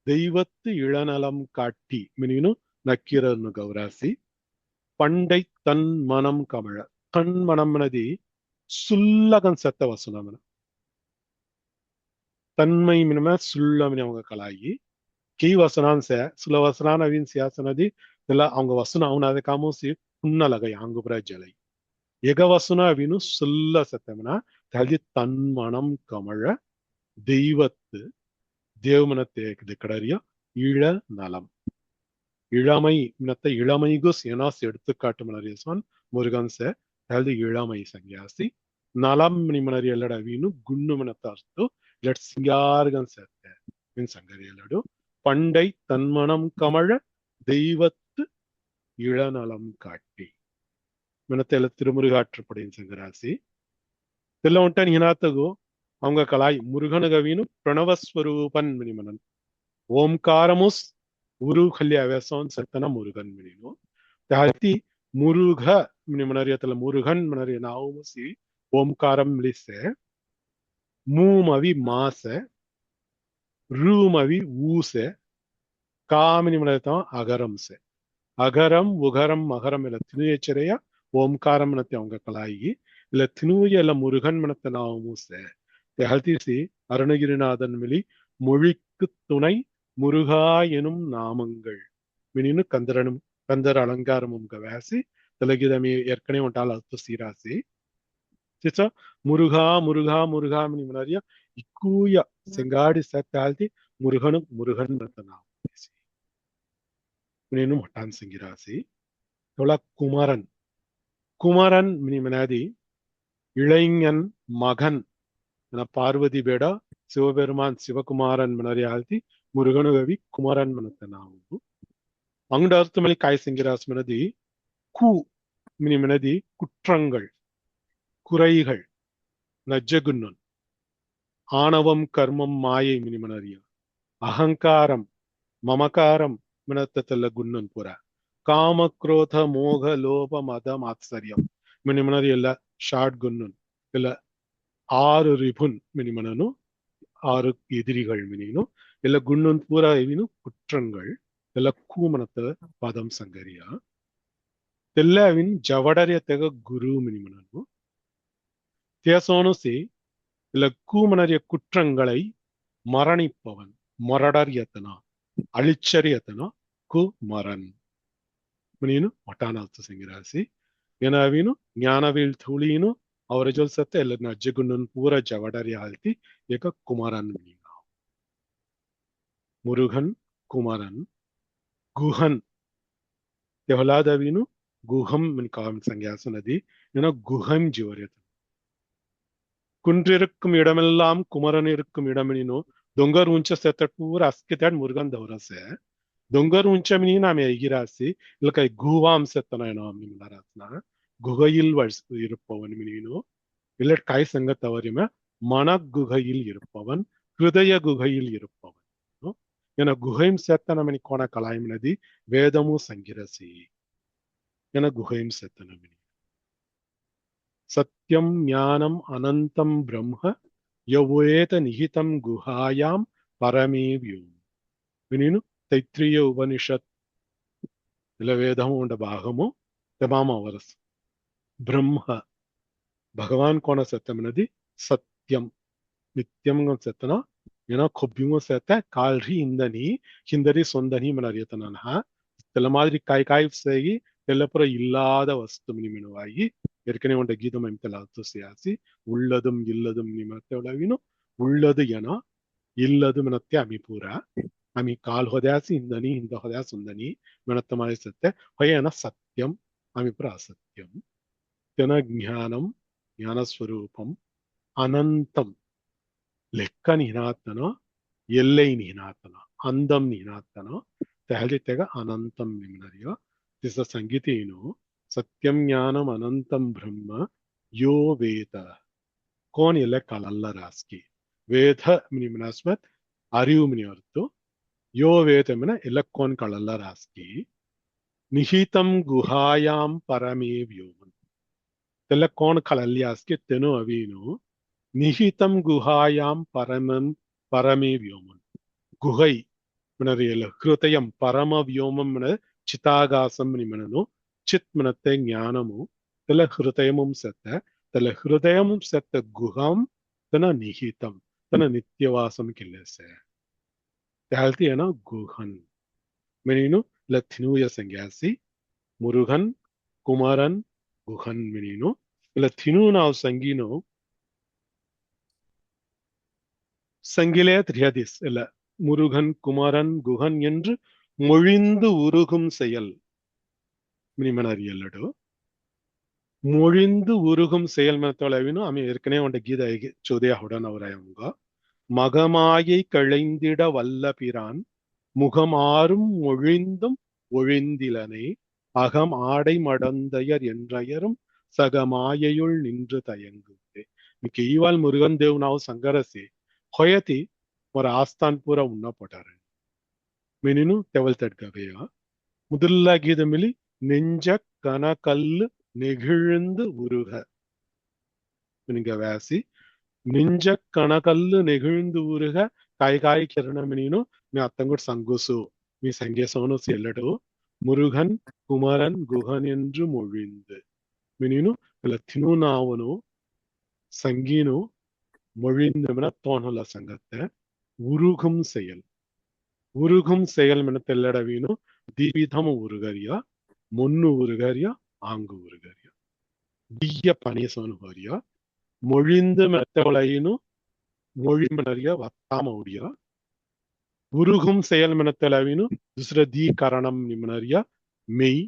தெய்வத்து இளநலம் காட்டி மினினு நக்கீரன்னு கௌராசி பண்டை தன் மனம் கமழ தன் மனம் மனதி சுல்லகன் செத்த வசுனமன தன்மை மினம சுல்லமினி அவங்க கலாயி கை வசனான் சே சுல வசனான் அவின் சியாசனதி இதெல்லாம் அவங்க வசனம் அவன அதை காமோசி புன்னலகை ஆங்குபுர ஜலை எகவசுன அவினு சுல்ல சத்தமனா தகதி தன்மனம் கமழ தெய்வத்து தேவமனத்தை கடறிய இள நலம் இளமை மினத்தை இளமைகு சேனாஸ் எடுத்துக்காட்டு மனரியசான் முருகன் சே தகதி இளமை சங்கியாசி நலம் நிமனரி ಎಲ್ಲಡ ಅವಿನು ಗುಣ್ಣು ಮನತ ಅರ್ಥ ಇಲ್ಲಟ್ ಸಿಂಗಾರ್ಗನ್ ಸತ್ತೆ மின் சங்கரியலடு பண்டை தன்மனம் கமழ தெய்வத்து இளநலம் காட்டி மினத்தெல திருமுருகாற்றுப்படையின் சங்கராசி தெல்ல ఉంటాను ఈనాతగు அவங்க கலாய் முருகனுகவினு பிரணவஸ்வரூபன் மினிமனன் ஓம்காரமுஸ் உரு கல்யா வேசம் சத்தன முருகன் மினினு தாத்தி முருக மினிமனரியத்தல முருகன் மனரிய நாவுமுசி ஓம்காரம் மிலிசே மூமவி மாச ரூமவி ஊசே காமினி மனரியத்தம் அகரம்சே அகரம் உகரம் மகரம் இல்ல திணுயச்சரையா ஓம்காரம் மனத்தை அவங்க கலாயி இல்ல திணுய இல்ல முருகன் மனத்தை நாவுமுசே ஹல்திசி அருணகிரிநாதன் மிலி மொழிக்கு துணை முருகா எனும் நாமங்கள் மினின்னு கந்தர் அலங்காரமும் வேசி தெலகிதமி ஏற்கனவே உண்டால் அர்த்த சீராசி சிச்ச முருகா முருகா முருகா மினி மனரிய இக்கூய செங்காடி சத்தால்தி முருகனும் முருகன் மனத்தை நாவுமுசி மினின்னு மட்டான் செங்கிராசி தொல குமரன் குமரன் மினி மனாதி இளைஞன் மகன் பார்வதி ಬೇಡ சிவபெருமான் சிவகுமாரன் மனரி ஆழ்த்தி முருகனுகவி குமரன் மனத்தை ನಾವು ಅಂಗಡ ಅರ್ಥಮಲ್ಲಿ ಕಾಯ್ ಸಿಂಗಿರಾಸ್ ಮನದಿ கு மினி மனதி குற்றங்கள் குறைகள் நஜ்ஜகுன்னன் ஆணவம் கர்மம் மாயை மினி மனரிய அகங்காரம் மமகாரம் மினத்தல்ல குன்னன் புற காம ಕ್ರೋಧ மோக லோப மத மாத்சரியம் மினி மனரி ಎಲ್ಲ ஷாட் குன்னன் இல்ல 6 ரிபுன் மினிமனனு 6 எதிரிகள் மினினு இல்ல குன்னன் பூரா இவினு குற்றங்கள் இல்ல கூமனத்த பதம் சங்கரியா தெல்லவின் ஜவடரியத்தக குரு மினிமனனு தேசோனுசி இல்ல கூமனரிய குற்றங்களை மரணிப்பவன் மரடரியத்தனா அழிச்சரியத்தனா குமரன் மினினு ஒட்டானாத்த சங்கராசி ஏனாவினு ஞானவில் துளினு ಅವರ ಜೊಲ್ಸತ್ತೆ ಎಲ್ಲ ನಜ್ಜಗುಣ್ಣನ್ ಪೂರ ಜವಡರಿ ಆಲ್ತಿ ಏಕ ಕುಮಾರನ್ ಮೀನಾ ಮುರುಘನ್ ಕುಮಾರನ್ ಗುಹನ್ ತೆಹಲಾದವಿನು ಗುಹಂ மின் காம் சங்கியாச நதி என குஹம் ஜீவரியது குன்றிருக்கும் இடமெல்லாம் குமரன் இருக்கும் இடமெனினோ ದೊಂಗರ್ ಉಂಚ ಸೆತ್ತ ಪೂರ ಅಸ್ಕಿತಾಡ್ ಮುರುಗನ್ ದೌರಸೆ ದೊಂಗರ್ ಉಂಚ ಮಿನಿ ನಾಮೆ ಐಗಿರಾಸಿ ಇಲ್ಲ ಕೈ ಗುವಾಂ ಸೆತ್ತನ ಏನೋ ನಿಮ್ಮರಾಸ್ನ குகையில் இருப்பவன் மினினோ இல்ல காய் சங்க தவறிம மன குகையில் இருப்பவன் ஹிருதய குகையில் இருப்பவன் என குகையும் சேத்தனமணி கோண கலாயம் நதி வேதமும் சங்கிரசி என குகையும் சேத்தனமணி சத்யம் ஞானம் அனந்தம் பிரம்ம யவேத நிகிதம் குஹாயாம் பரமே வியோம் மினினு தைத்திரிய உபனிஷத் இல்ல வேதமும் உண்ட பாகமும் தமாம அவரசு ಬ್ರಹ್ಮ ಭಗವಾನ್ ಕೋಣ ಸತ್ಯಮನದಿ ಸತ್ಯಂ ನಿತ್ಯಂ ಸತ್ತನ ಏನೋ ಕೊಬ್ಬಿಂಗು ಸತ್ತ ಕಾಲ್ರಿ ಇಂದನಿ ಹಿಂದರಿ ಸೊಂದನಿ ಮನರಿಯತನಹ தெல்ல மாதிரி காய் சேகி தெல்லப்புற இல்லாத வஸ்து மினிமினுவாகி ஏற்கனவே உண்ட கீதம் எம்தல அத்துசியாசி உள்ளதும் இல்லதும் நிமத்த உளவினும் உள்ளது என இல்லது மினத்தை அமிபூர அமி கால் ಹೊದ್ಯಾಸಿ ಇಂದನಿ ಹಿಂದ ಹೊದ್ಯಾಸಿ ಉಂದನಿ ಮಿನತ್ತ ಮಾಡಿ ಸತ್ಯ ಹೊಯನ ಸತ್ಯಂ ಅಮಿಪುರ ಅಸತ್ಯಂ தென ஞானம் ஞானஸ்வரூபம் அனந்தம் லெக்க நினாத்தன எல்லை நினாத்தன அந்தம் நிನಾತನ ತೆಹಲಿತೆಗ ಅನಂತಂ ನಿಮ್ನರಿಯೋ ದಿಸ ಸಂಗೀತೇನು ಸತ್ಯಂ ಜ್ಞಾನಂ ಅನಂತಂ ಬ್ರಹ್ಮ ಯೋ ವೇದ ಕೋನ್ ಎಲ್ಲ ಕಲಲ್ಲ ರಾಸ್ಕಿ ವೇದ ನಿಮ್ನಸ್ಮತ್ ಅರಿವು ಮಿನಿವರ್ತು ಯೋ ವೇದ ಮಿನ ಎಲ್ಲ ಕೋನ್ ಕಳಲ್ಲ ರಾಸ್ಕಿ ನಿಹಿತಂ ಗುಹಾಯಾಂ ಪರಮೇ ವ್ಯೋಮನ್ தெல்ல கோன் கலல்யாஸ்கி தெனு அவீனு நிஹிதம் குஹாயாம் பரமம் பரமே வியோமன் குகை மினரியல ஹிருதயம் பரம வியோமம் மின சிதாகாசம் நிமனனு சித் மினத்தை ஞானமு தெல்ல ஹிருதயமும் செத்த தெல்ல ஹிருதயமும் செத்த குஹம் தென நிஹிதம் தென நித்தியவாசம் கில்லசே தெஹல்தி ஏனா குஹன் மெனினு லத்தினுய சங்கியாசி முருகன் குமரன் குஹன் மெனினு இல்ல தினு நாவ் சங்கினோ சங்கிலே திரியதிஸ் இல்ல முருகன் குமரன் குஹன் என்று மொழிந்து உருகும் செயல் மினிமனரியல்லடு மொழிந்து உருகும் செயல் ಮೆತ್ತೊಳವಿನು ಆಮೆ ಏರ್ಕನೆ ಒಂದ ಗೀದ ಚೋದಯ ಹೊಡನವರಾಯಂಗ மகமாயை களைந்திட வல்ல பிரான் முகமாறும் ஒழிந்தும் ஒழிந்திலனே அகம் ஆடை மடந்தையர் என்றயரும் சகமாயையுள் நின்று தயங்குதே. ಕೇವಲ್ ಮುರುಗನ್ ದೇವ್ ನಾವು ಸಂಗರಸಿ ಹೊಯತಿ ಅವರ ಆಸ್ಥಾನ್ ಪೂರ ಉನ್ನ ಪಟಾರೆ ಮಿನಿನು ತೆವಲ್ತಡ್ ಗವೆಯ முதலாகியது மிலி நெஞ்ச கனகல்லு நெகிழ்ந்து உருக நீங்க வேசி நெஞ்ச கனகல்லு நெகிழ்ந்து உருக ಕಾಯಿ ಕಿರಣ ಮಿನೀನು మీ అత్తంగుడు సంగుసు మీ సంగేసోను సెల్లడు మురుగన్ కుమరన్ గుహన్ என்று மொழிந்து மினினு தினு நாவனு சங்கீனு மொழிந்து தோணல சங்கத்தை உருகும் செயல் உருகும் செயல் மென தெல்லடவீனு திவிதம் உருகரியா முன்னு உருகரியா ஆங்கு உருகரியா திய பனேசோனு ஹரியா மொழிந்து மெத்தவளையினு மொழி மெனரியா வத்தாம உடியா உருகும் செயல் மென தெலவீனு துசர தி கரணம் நிமனரியா மெய்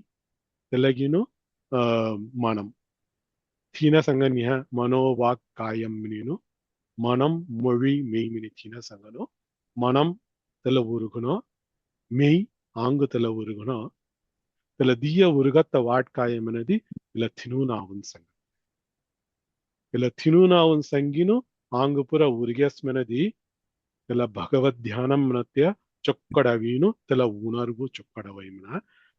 தெலகினு மனம் தீன சங்கன்ய மனோவாக் காயம் மினினு மனம் மொழி மெய் மினி தீன சங்கனோ மனம் தெல உருகணும் மெய் ஆங்கு தெல உருகணும் தெல தீய உருகத்த வாட்காயம் எனது இல்ல தினூனாவும் சங்கம் இல்ல தினூனாவும் சங்கினு ஆங்கு புற உருகஸ் மெனதி தெல பகவத் தியானம் மெனத்திய ಚೊಕ್ಕಡವೀನು ತೆಲ ಉಣರ್ವು ಚೊಕ್ಕಡವೈಮನ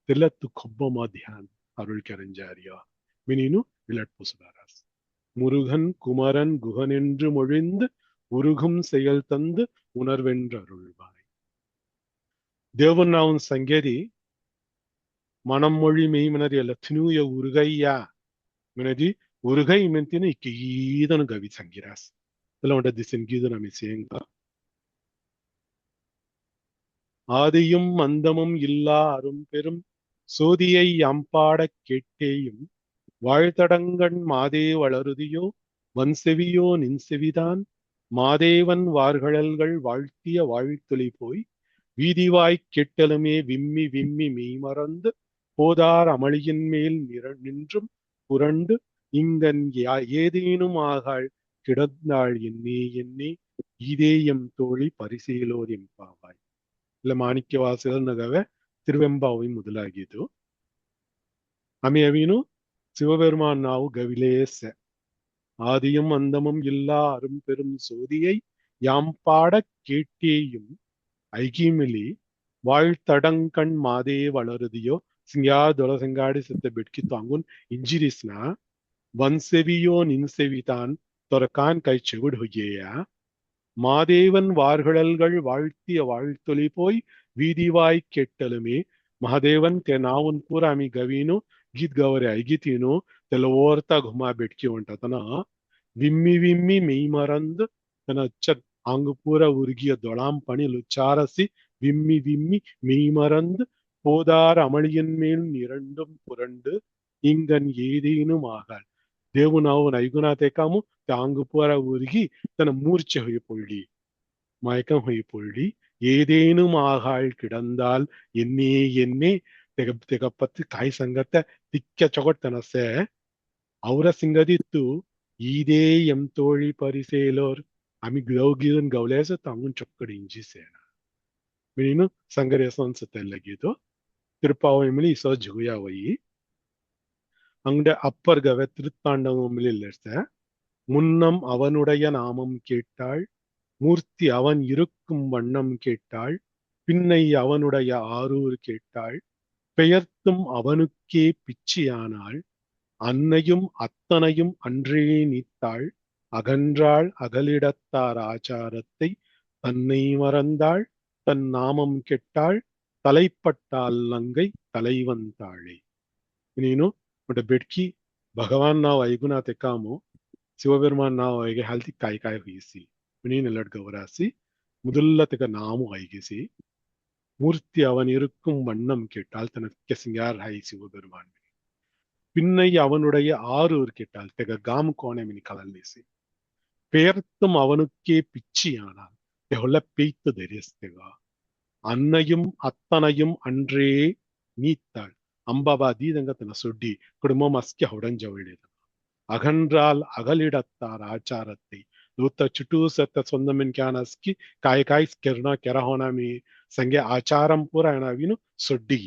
ತೆಲತ್ತು ಕೊಬ್ಬಮ ಧ್ಯಾನ್ ಅರುಳ್ ಕೆರಂಜಾರಿಯ மினினு விளட்புசுதாராஸ் முருகன் குமரன் குகனென்று மொழிந்து உருகும் செயல் தந்து உணர்வென்று அருள்வாய் தேவன் நாவும் சங்கேதி மனம் மொழி மெய்மனதி ಎಲ್ಲ ತಿನುಯ ಉರುಗಯ್ಯ ಮೆನದಿ ಉರುಗೈ ಮೆಂತಿನ ಈದನು ಗವಿ ಸಂಗಿರಾಸ್ ಎಲ್ಲ ಉಂಟದಿ ಸಂಗೀತ ನಮಿ ಸೇಂಗ ஆதியும் அந்தமும் இல்லா அரும் பெரும் சோதியை அம்பாடக் கேட்டேயும் வாழ்த்தடங்கண் மாதே வளருதியோ வன்செவியோ நின்செவிதான் மாதேவன் வார்கழல்கள் வாழ்த்திய வாழ்த்துளி போய் வீதிவாய்க் கெட்டலுமே விம்மி விம்மி மெய்மறந்து போதார் அமளியின் மேல் நின்றும் புரண்டு இங்கன் ஏதேனும் ஆகாள் கிடந்தாள் என்னே என்னே இதேயம் தோழி பரிசீலோர் ಎಂಪಾವಾಯ್ ಇಲ್ಲ ಮಾಣಿಕ್ಯವಾಸದ ನಗವೆ ತಿರುವೆಂಬಾವಿ ಮೊದಲಾಗಿದ್ದು ಆಮೆ ಅವೀನು சிவபெருமான் நாவு கவிலேச ஆதியும் அந்தமும் இல்லா அரும் பெரும் சோதியை யாம் பாடக் கேட்டேயும் ஐகிமிலி வாழ்த்தடங்கண் மாதே வளருதியோ ಸಿಂಗ್ಯಾ ದೊಳ ಸಿಂಗಾಡಿ ಸತ್ತ ಬಿಟ್ಕಿ ತಾಂಗುನ್ ಇಂಜಿರಿಸ್ನ வன்செவியோ நின்செவிதான் தொரக்கான் கை செவிடு ஹொய்யேய மாதேவன் வார்கழல்கள் வாழ்த்திய வாழ்த்தொலி போய் வீதிவாய் ಕೆಟ್ಟಲುಮೆ ಮಹಾದೇವನ್ ते नावून पूर आम्ही गवीनो गीत गवरे ऐगितीनो त्याला ओरता घुमा बेटकी म्हणतात ना विम्मी विम्मी मेईमरंद त्यानं चक अंग पूरा उर्गिय दोळांपणी लुचारसी विम्मी विम्मी मेईमरंद போதார் அமளியின் மேல் நிரண்டும் புரண்டு இங்கன் ஏதேனும் ஆகாள் ದೇವು ನಾವು ನೈಗುಣಾತೆಕಾಮು ತಾಂಗು ಪೂರ ಉರುಗಿ ತನ್ನ ಮೂರ್ಛೆ ಹೊಯ್ಪೊಳ್ಳಿ மயக்கம் ಹೊಯ್ಪೊಳ್ಳಿ ஏதேனும் ஆகாள் கிடந்தால் என்னே என்னே ತೆಗಪತ್ತು ಕಾಯಿ ಸಂಗತ ತಿಕ್ಕ ಚೊಗಟ್ಟನಸೆ ಅವರ ಸಿಂಗದಿತ್ತು ಈದೇ ಎಂ ತೋಳಿ ಪರಿಸೇಲೋರ್ ಆಮಿ ಗೌಗಿದನ್ ಗೌಲೇಸ ತಾಂಗುನ್ ಚೊಕ್ಕಡಿ ಇಂಜಿಸೇನ ಮಿನಿನು ಸಂಗರೇಸ ಅನ್ಸುತ್ತೆಲ್ಲಗಿದು திருப்பாவைமொழி இசோ ஜுகுயாவை அங்க அப்பர் கவ திருத்தாண்டவமில் முன்னம் அவனுடைய நாமம் கேட்டாள் மூர்த்தி அவன் இருக்கும் வண்ணம் கேட்டாள் பின்னை அவனுடைய ஆரூர் கேட்டாள் பெயர்த்தும் அவனுக்கே பிச்சியானாள் அன்னையும் அத்தனையும் அன்றே நீத்தாள் அகன்றாள் அகலிடத்தார் ஆச்சாரத்தை தன்னை மறந்தாள் தன் நாமம் கெட்டாள் தலைப்பட்டால் லங்கை தலைவந்தாಳೆ ನೀನು ಮತ್ತೆ ಬೆಡ್ಕಿ ಭಗವಾನ್ ನಾವು ಐಗುಣ ತೆಕ್ಕಾಮು ಶಿವಬೆರುಮಾನ್ ನಾವು ಐಗೆ ಹಾಲ್ತಿ ಕಾಯಿ ಕಾಯಿ ಹುಯಿಸಿ ನೀನೆಲ್ಲಡ್ ಗೌರಾಸಿ முதல்ல ತೆಗ நாமு ஐகிசி மூர்த்தி அவன் இருக்கும் வண்ணம் கேட்டால் தனக்கு சிங்கார் ஹை சிவபெருமான் பின்னை அவனுடைய ஆரூர் கேட்டால் தெக காம் கோணை மினி கலல்லேசி பெயர்த்தும் அவனுக்கே பிச்சியானால் தெகொல்ல பெய்த்து தெரியுஸ்தேகா அன்னையும் அத்தனையும் அன்றே நீத்தாள் ಅಂಬಾಬಾ ದೀದಂಗತನ ಕುಡುಂಬ ಮಸ್ಕೆ ಹೊಡಂಜ ಒಳ್ಳೆಯದು ಅಗನ್ರಾಲ್ ಅಗಲಿಡತ್ತಾರ ಆಚಾರத்தை Luta chutu setta sondamin kanaski kai kai kerna kerahona mi sange acharam pura enavinu soddi.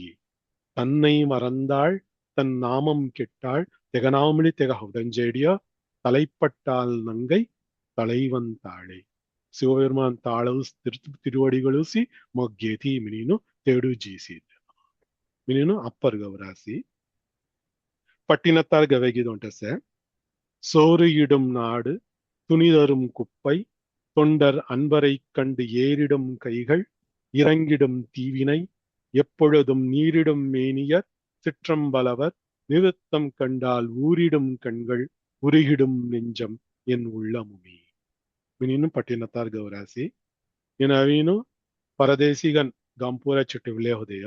Tannai marandal தன் நாமம் கெட்டாள் தெகனாமணி தெக ஹுதஞ்சேடியா தலைப்பட்டால் நங்கை தலைவன் தாளே சிவபெருமான் தாளவு திருவடிகளுசி ಮೊಗ್ಗೇತಿ ಮಿನೀನು ತೇಡು ಜೀಸಿದ ಮಿನೀನು ಅಪ್ಪರ್ ಗವರಾಸಿ பட்டினத்தார் கவைகிதொண்டச சோறு இடும் நாடு துணிதரும் குப்பை தொண்டர் அன்பரை கண்டு ஏறிடும் கைகள் இறங்கிடும் தீவினை எப்பொழுதும் நீரிடும் மேனியர் சிற்றம்பலவர் நிறுத்தம் கண்டால் ஊரிடும் கண்கள் உருகிடும் நெஞ்சம் என் உள்ளமுமே ಮಿನೀನು ಪಟ್ಟಿನತ್ತಾರ್ ಗೌರಾಸಿ ಏನವೀನು ಪರದೇಶಿಗನ್ ಗಾಂಪೂರ ಚಿಟ್ಟಿವಿಲೆ ಹೋದೆಯ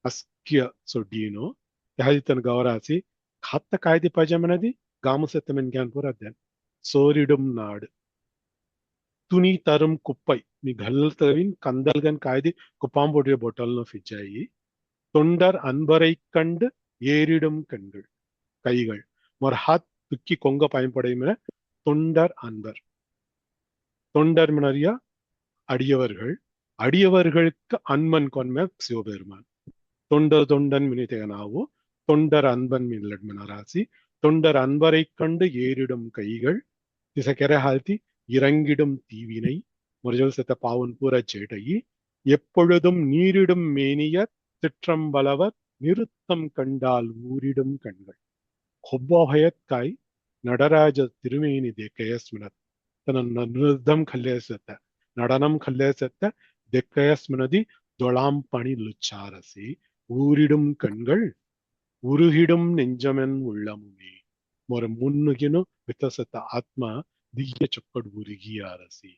ಅಸ್ಕ್ಯ ಸೊಡ್ಡೀನು ಯಾದಿತನ ಗೌರಾಸಿ ಖಾತ್ತ ಕಾಯ್ದೆ ಪಜಮನದಿ ಗಾಮಸೆತ್ತಮೆನ್ ಗ್ಯಾನ್ಪುರ ಅದ್ಯಾನ್ ಸೋರಿಡುಂ ನಾಡು ತುನಿ ತರುಂ ಕುಪ್ಪೈ ನೀ ಗಲ್ತವಿನ್ ಕಂದಲ್ಗನ್ ಕಾಯ್ದೆ ಕುಪ್ಪಾಂಬೋಟಿಯ ಬೊಟಲ್ನ ಫಿಜ್ಜಾಯಿ தொண்டர் அன்பரை கண்டு ஏறிடும் கண்கள் கைகள் மொர்ஹாத் துக்கி கொங்க பயன்படையும் தொண்டர் அன்பர் தொண்டர் மினரியா அடியவர்கள் அடியவர்களுக்கு அன்பன் கொன்ம சிவபெருமான் தொண்டர் தொண்டன் மினிதேனாவோ தொண்டர் அன்பன் மினராசி தொண்டர் அன்பரை கண்டு ஏறிடும் கைகள் திசைக்கரை ஹால்த்தி இறங்கிடும் தீவினை முறையில் செத்த பாவன் பூர சேட்டையி எப்பொழுதும் நீரிடும் மேனியர் சிற்றம்பலவர் நிறுத்தம் கண்டால் ஊரிடும் கண்கள் கொப்போகயத்காய் நடராஜ திருமேனி தேக்கயஸ்மினத் தன நிருத்தம் கல்லேசத்த நடனம் கல்லேசத்த தெக்கயஸ்மினதி தொலாம் பணி லுச்சாரசி ஊரிடும் கண்கள் உருகிடும் நெஞ்சமென் உள்ளமுமே ஒரு முன்னுகினு வித்தசத்த ಆತ್ಮ ದಿಗ್ಯ ಚೊಕ್ಕಡು ಉರುಗಿಯಾರಸಿ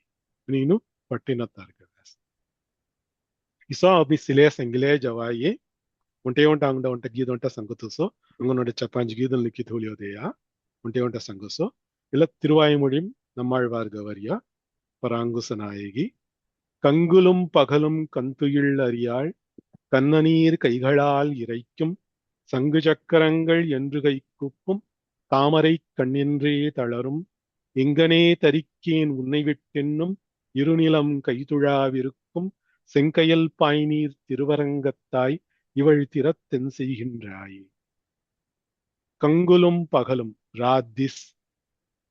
ನೀನು ಪಟ್ಟಿನತ್ತಾರ್ಗ ಇಸೋ ಅಭಿ ಸಿಲೆ ಸಂಗಿಲೆ ಜವಾಯಿ ಒಂಟೆ ಒಂಟ ಅಂಗಡ ಒಂಟ ಗೀದ ಒಂಟ ಸಂಗುತುಸೋ ಅಂಗನೋட ಚಪಾಂಜ್ ಗೀದನ್ ಲಿಖಿತ ಹೋಲಿಯೋದೆಯ ಒಂಟೆ ಒಂಟ ಸಂಗುಸೋ ಇಲ್ಲ ತಿರುವಾಯಿಮೊழியும் நம்மாழ்வார் கவரியா பராங்குசநாயகி கங்குலும் பகலும் கந்துயில் அறியாள் கண்ணநீர் கைகளால் இறைக்கும் சங்கு சக்கரங்கள் என்று கை கூப்பும் தாமரை கண்ணின்றே தளரும் எங்கனே தரிக்கேன் உன்னை விட்டென்னும் இருநிலம் கைதுழாவிருக்கும் செங்கையல் பாய்நீர் திருவரங்கத்தாய் இவள் திறத்தென் செய்கின்றாய் கங்குலும் பகலும் ராத்திஸ்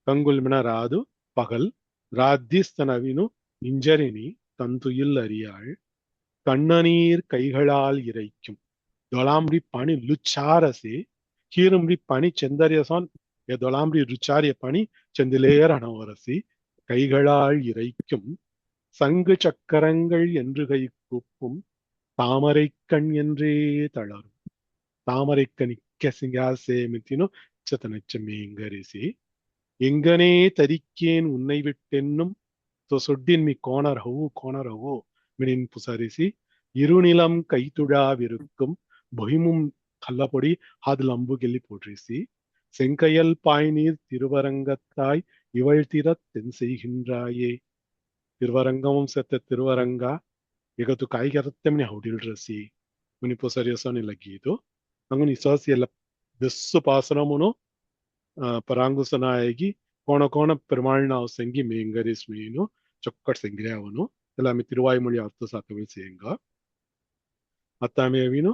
கங்குல் மின ராது பகல் ராத்திஸ் தனவினு ಇಂಜರಿನಿ ತಂತುಯಿಲ್ ಅರಿಯಾಳ್ ಕಣ್ಣನೀರ್ ಕೈಗಳಾಲ್ ಇರೈக்கும் ದೊಲಾಮ್ರಿ ಪಾಣಿ ಲುಚ್ಚಾರಸೆ ಕೀರುಮ್ರಿ ಪಾಣಿ ಚಂದರ್ಯಸಾನ್ ಎ ದೊಲಾಮ್ರಿ ರುಚಾರ್ಯ ಪಾಣಿ ಚಂದಿಲೇಯರ್ ಹಣವರಸಿ கைகளால் இறைக்கும் சங்கு சக்கரங்கள் என்று கை கூப்பும் தாமரை கண் என்றே தளரும் தாமரை கணிக்க சிங்காசே மித்தினோ சத்தனச்ச மேங்கரிசி எங்கனே தரிக்கேன் உன்னை விட்டென்னும் சொட்டின் மி கோணரவோ மினின் புசரிசி இருநிலம் கைத்துழாவிருக்கும் பொய்மும் கல்லப்பொடி அதில் அம்பு கெல்லி போற்றிசி செங்கையல் பாய்நீர் திருவரங்கத்தாய் இவள் திறத்தென் செய்கின்றாயே திருவரங்கமும் செத்த திருவರಂಗ ಈಗ ಕಾಯಿಗೆರತ್ತೆಮನಿ ಹೌಡಿಲ್ರಸಿ ಮುನಿಪು ಸರಿಯಸೋನಿ ಲಗೀದು ಹಂಗು ಇಸಾಸಿ ಎಲ್ಲ ಬೆಸ್ಸು ಪಾಸನమును ಪರಾಂಗುಸನಾಯಗಿ ಕೋಣ ಕೋಣ ಪೆರುಮಾಳ್ನ ಸಂಗಿ ಮೇಂಗರಿಸ್ ಮೀನು ಚೊಕ್ಕಟ್ ಸಂಗಿರೆ ಅವನು ಎಲ್ಲ ತಿರುವಾಯಿಮೊಳಿ ಅರ್ಥ ಸಾಕವೇ ಸೇಂಗ ಅತ್ತಾಮೇವಿನು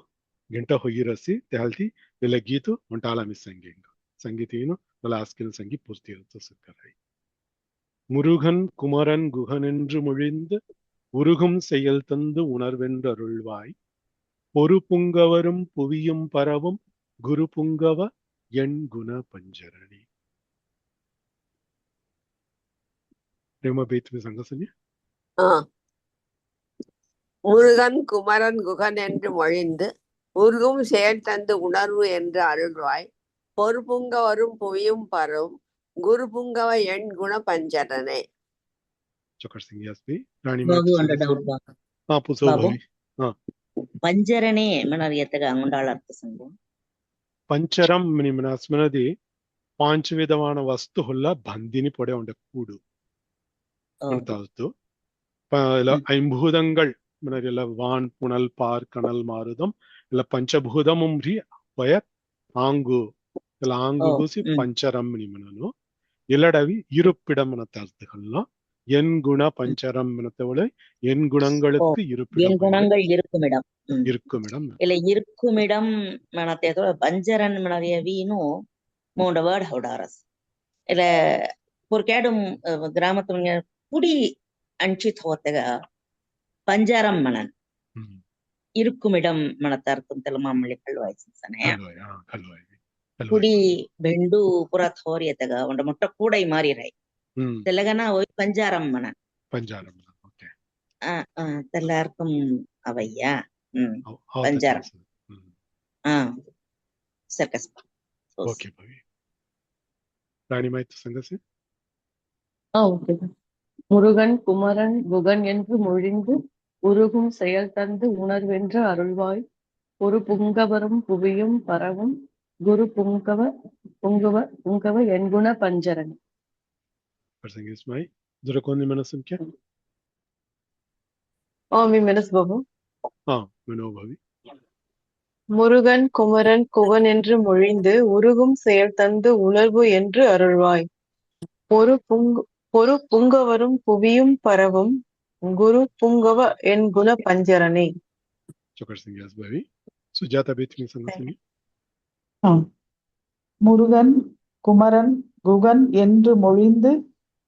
ಗಿಂಟ ಹೊಯ್ಯಿರಸಿ ತೆಹಲ್ತಿ ಎಲ್ಲ ಗೀತು ಒಂಟಾಲ ಸಂಗೇಂಗ ಸಂಗೀತೀನು ಎಲ್ಲ ಆಸ್ಕಿನ ಸಂಗಿ ಪೂರ್ತಿ ಇರುತ್ತೆ ಸಿಕ್ಕರಾಯಿ முருகன் குமரன் குகனென்று மொழிந்து உருகும் செயல் தந்து உணர்வென்று அருள்வாய் பொறு புங்கவரும் புவியும் பரவும் குரு புங்கவ என் குண பஞ்சரணி சங்கசன்யா முருகன் குமரன் குகன் என்று மொழிந்து உருகும் செயல் தந்து உணர்வு என்று அருள்வாய் பொறுப்புங்க வரும் புவியும் பரவும் குரு புங்கவ எண் குண பஞ்சரணே ಪಂಜರಣೆ ಮನರಿಯತಗ ಅಂಗುಂಡಾಳ ಅರ್ಥ ಸಂಗು ಪಂಚರಂ ಸ್ಮನದಿ ಪಾಂಚ ವಿಧವಾನ ವಸ್ತು ಹುಲ್ಲ ಬಂದಿನಿ ಪೊಡೆ ಉಂಡ ಕೂಡು ಅಂತಾಯ್ತು ಐಂಭೂತங்கள் ಮನರಿಯಲ್ಲ ವಾನ್ ಪುಣಲ್ ಪಾರ್ ಕಣಲ್ ಮಾರುದಂ ಇಲ್ಲ ಪಂಚಭೂತಮುಂ ಹ್ರಿ ವಯತ್ ಆಂಗು ಇಲ್ಲ ಆಂಗು ಗೂಸಿ ಪಂಚರಂ ಮನನು இலடவி இருப்பிடம் எனத்தர்த்துகள்லாம் என் குண பஞ்சரம் எனத்தவளை என் ஓ குணங்களுக்கு என் இருப்பிடம் குணங்கள் இருக்குமிடம். இருக்குமிடம் இல்ல இருக்குமிடம் மனத்தேதோ பஞ்சரன் மனதிய வீணு மூண்ட வேர்ட் ஹவுடாரஸ் இல்ல பொற்கேடும் கிராமத்துல குடி அஞ்சித் ஹோத்தக பஞ்சரம் மனன் ம். இருக்குமிடம் மனத்தார்க்கும் தெலுமாமள்ளி கல்வாய்சனே கல்வாய் கல்வாய் ಕುಡಿ ಬೆಂಡು ಪುರ ಥೋರಿಯತಗ ಒಂಡ ಮೊಟ್ಟ ಕೂಡೈ ಮಾರಿರೈ ம் ತೆಲಗನ ಒಯ್ ಪಂಜಾರಮ್ಮನ பஞ்சாரம் ஓகே தெல்லாருக்கும் அவையா அவத்த பஞ்சாரம் தெரிஞ்சது ம் சர்க்கஸ் ஓகே பவி ராணி மைத்து சங்கசி ஓகே. முருகன் குமரன் குகன் என்று மொழிந்து உருகும் செயல் தந்து உணர்வென்று அருள்வாய் ஒரு புங்கவரும் புவியும் பரவும் குரு புங்கவ என்குண பஞ்சரன். Persen Ismail. Durakon Nimanasam kya? ஆமி மெனஸ்பபு Manobavi. முருகன் குமரன் குகன் என்று மொழிந்து உருகும் செயல் தந்து உணர்வு என்று அருள்வாய் ஒரு புங்கவரும் புவியும் பரவும் குரு புங்கவ என் குண பஞ்சரனே. Chokar Singh Asbavi. Sujata Bethmi Sangasini. Murugan Kumaran Guhan என்று மொழிந்து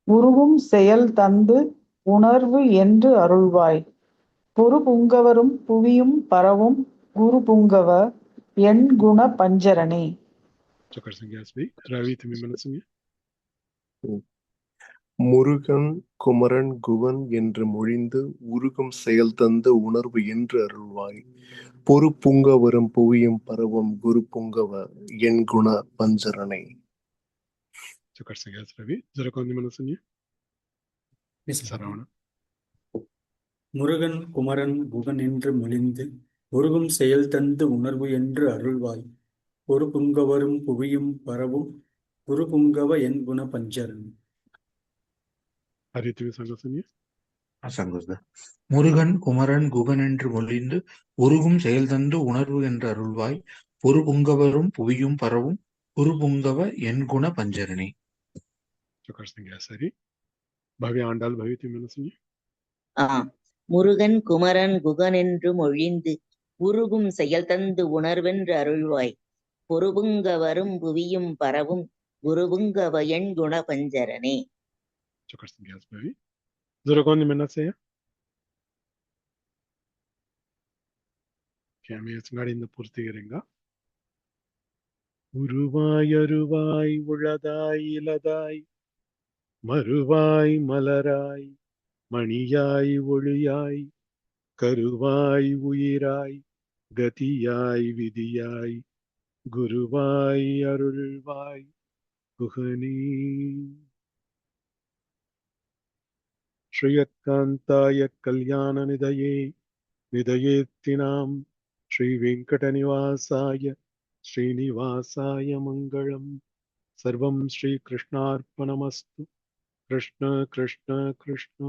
உருகும் செயல் தந்து உணர்வு என்று அருள்வாய் பொறு புங்கவரும் புவியும் பரவும் குரு புங்கவ என் குண பஞ்சரனே. Chokar Singh Asbavi. Ravi Timi Manasami. Murugan Kumaran குவன் என்று மொழிந்து உருகும் செயல் தந்து உணர்வு என்று அருள்வாய் பொறு புங்க வரும் புவியும் பரவும் குரு புங்கவ என் குண பஞ்சரனை. Chokar Singh Asbavi. Durakon Nimanasami. Saravana. Murugan Kumaran Guhan என்று மொழிந்து உருகும் செயல் தந்து உணர்வு என்று அருள்வாய் ஒரு புங்கவரும் புவியும் பரவும் குரு புங்கவ என் குண பஞ்சரன். Haritimi Sangasini. சங்கோஸ்தா. முருகன் குமரன் குகன் என்று மொழிந்து உருகும் செயல் தந்து உணர்வு என்று அருள்வாய் ஒரு புங்கவரும் புவியும் பரவும் குரு புங்கவ என் குண பஞ்சரணி. Chokar Singh Asari. Bhavi Andal Bhavi Timi Manasami. Murugan Kumaran Guhan என்று மொழிந்து உருகும் செயல் தந்து உணர்வென்று அருள்வாய் பொறுபுங்க வரும் புவியும் பரவும் குருபுங்கவ என் குண பஞ்சரனே. Chokar Singh Asbavi. Durakon Nimanasaya. Kami இந்த பூர்த்திகரிங்க உருவாய் அருவாய் உளதாய் இலதாய் மறுவாய் மலராய் மணியாய் ஒளியாய் கருவாய் உயிராய் கதியாய் விதியாய் குருவாய் அருள்வாய் குகனே. ஸ்ரீயக்காந்தாய கல்யாண நிதயேத்தினாம் ஸ்ரீ வெங்கடநிவாசாய ஸ்ரீனிவாசாய மங்களம். சர்வம் ஸ்ரீ கிருஷ்ணார்ப்பணமஸ்து. கிருஷ்ண கிருஷ்ண கிருஷ்ண.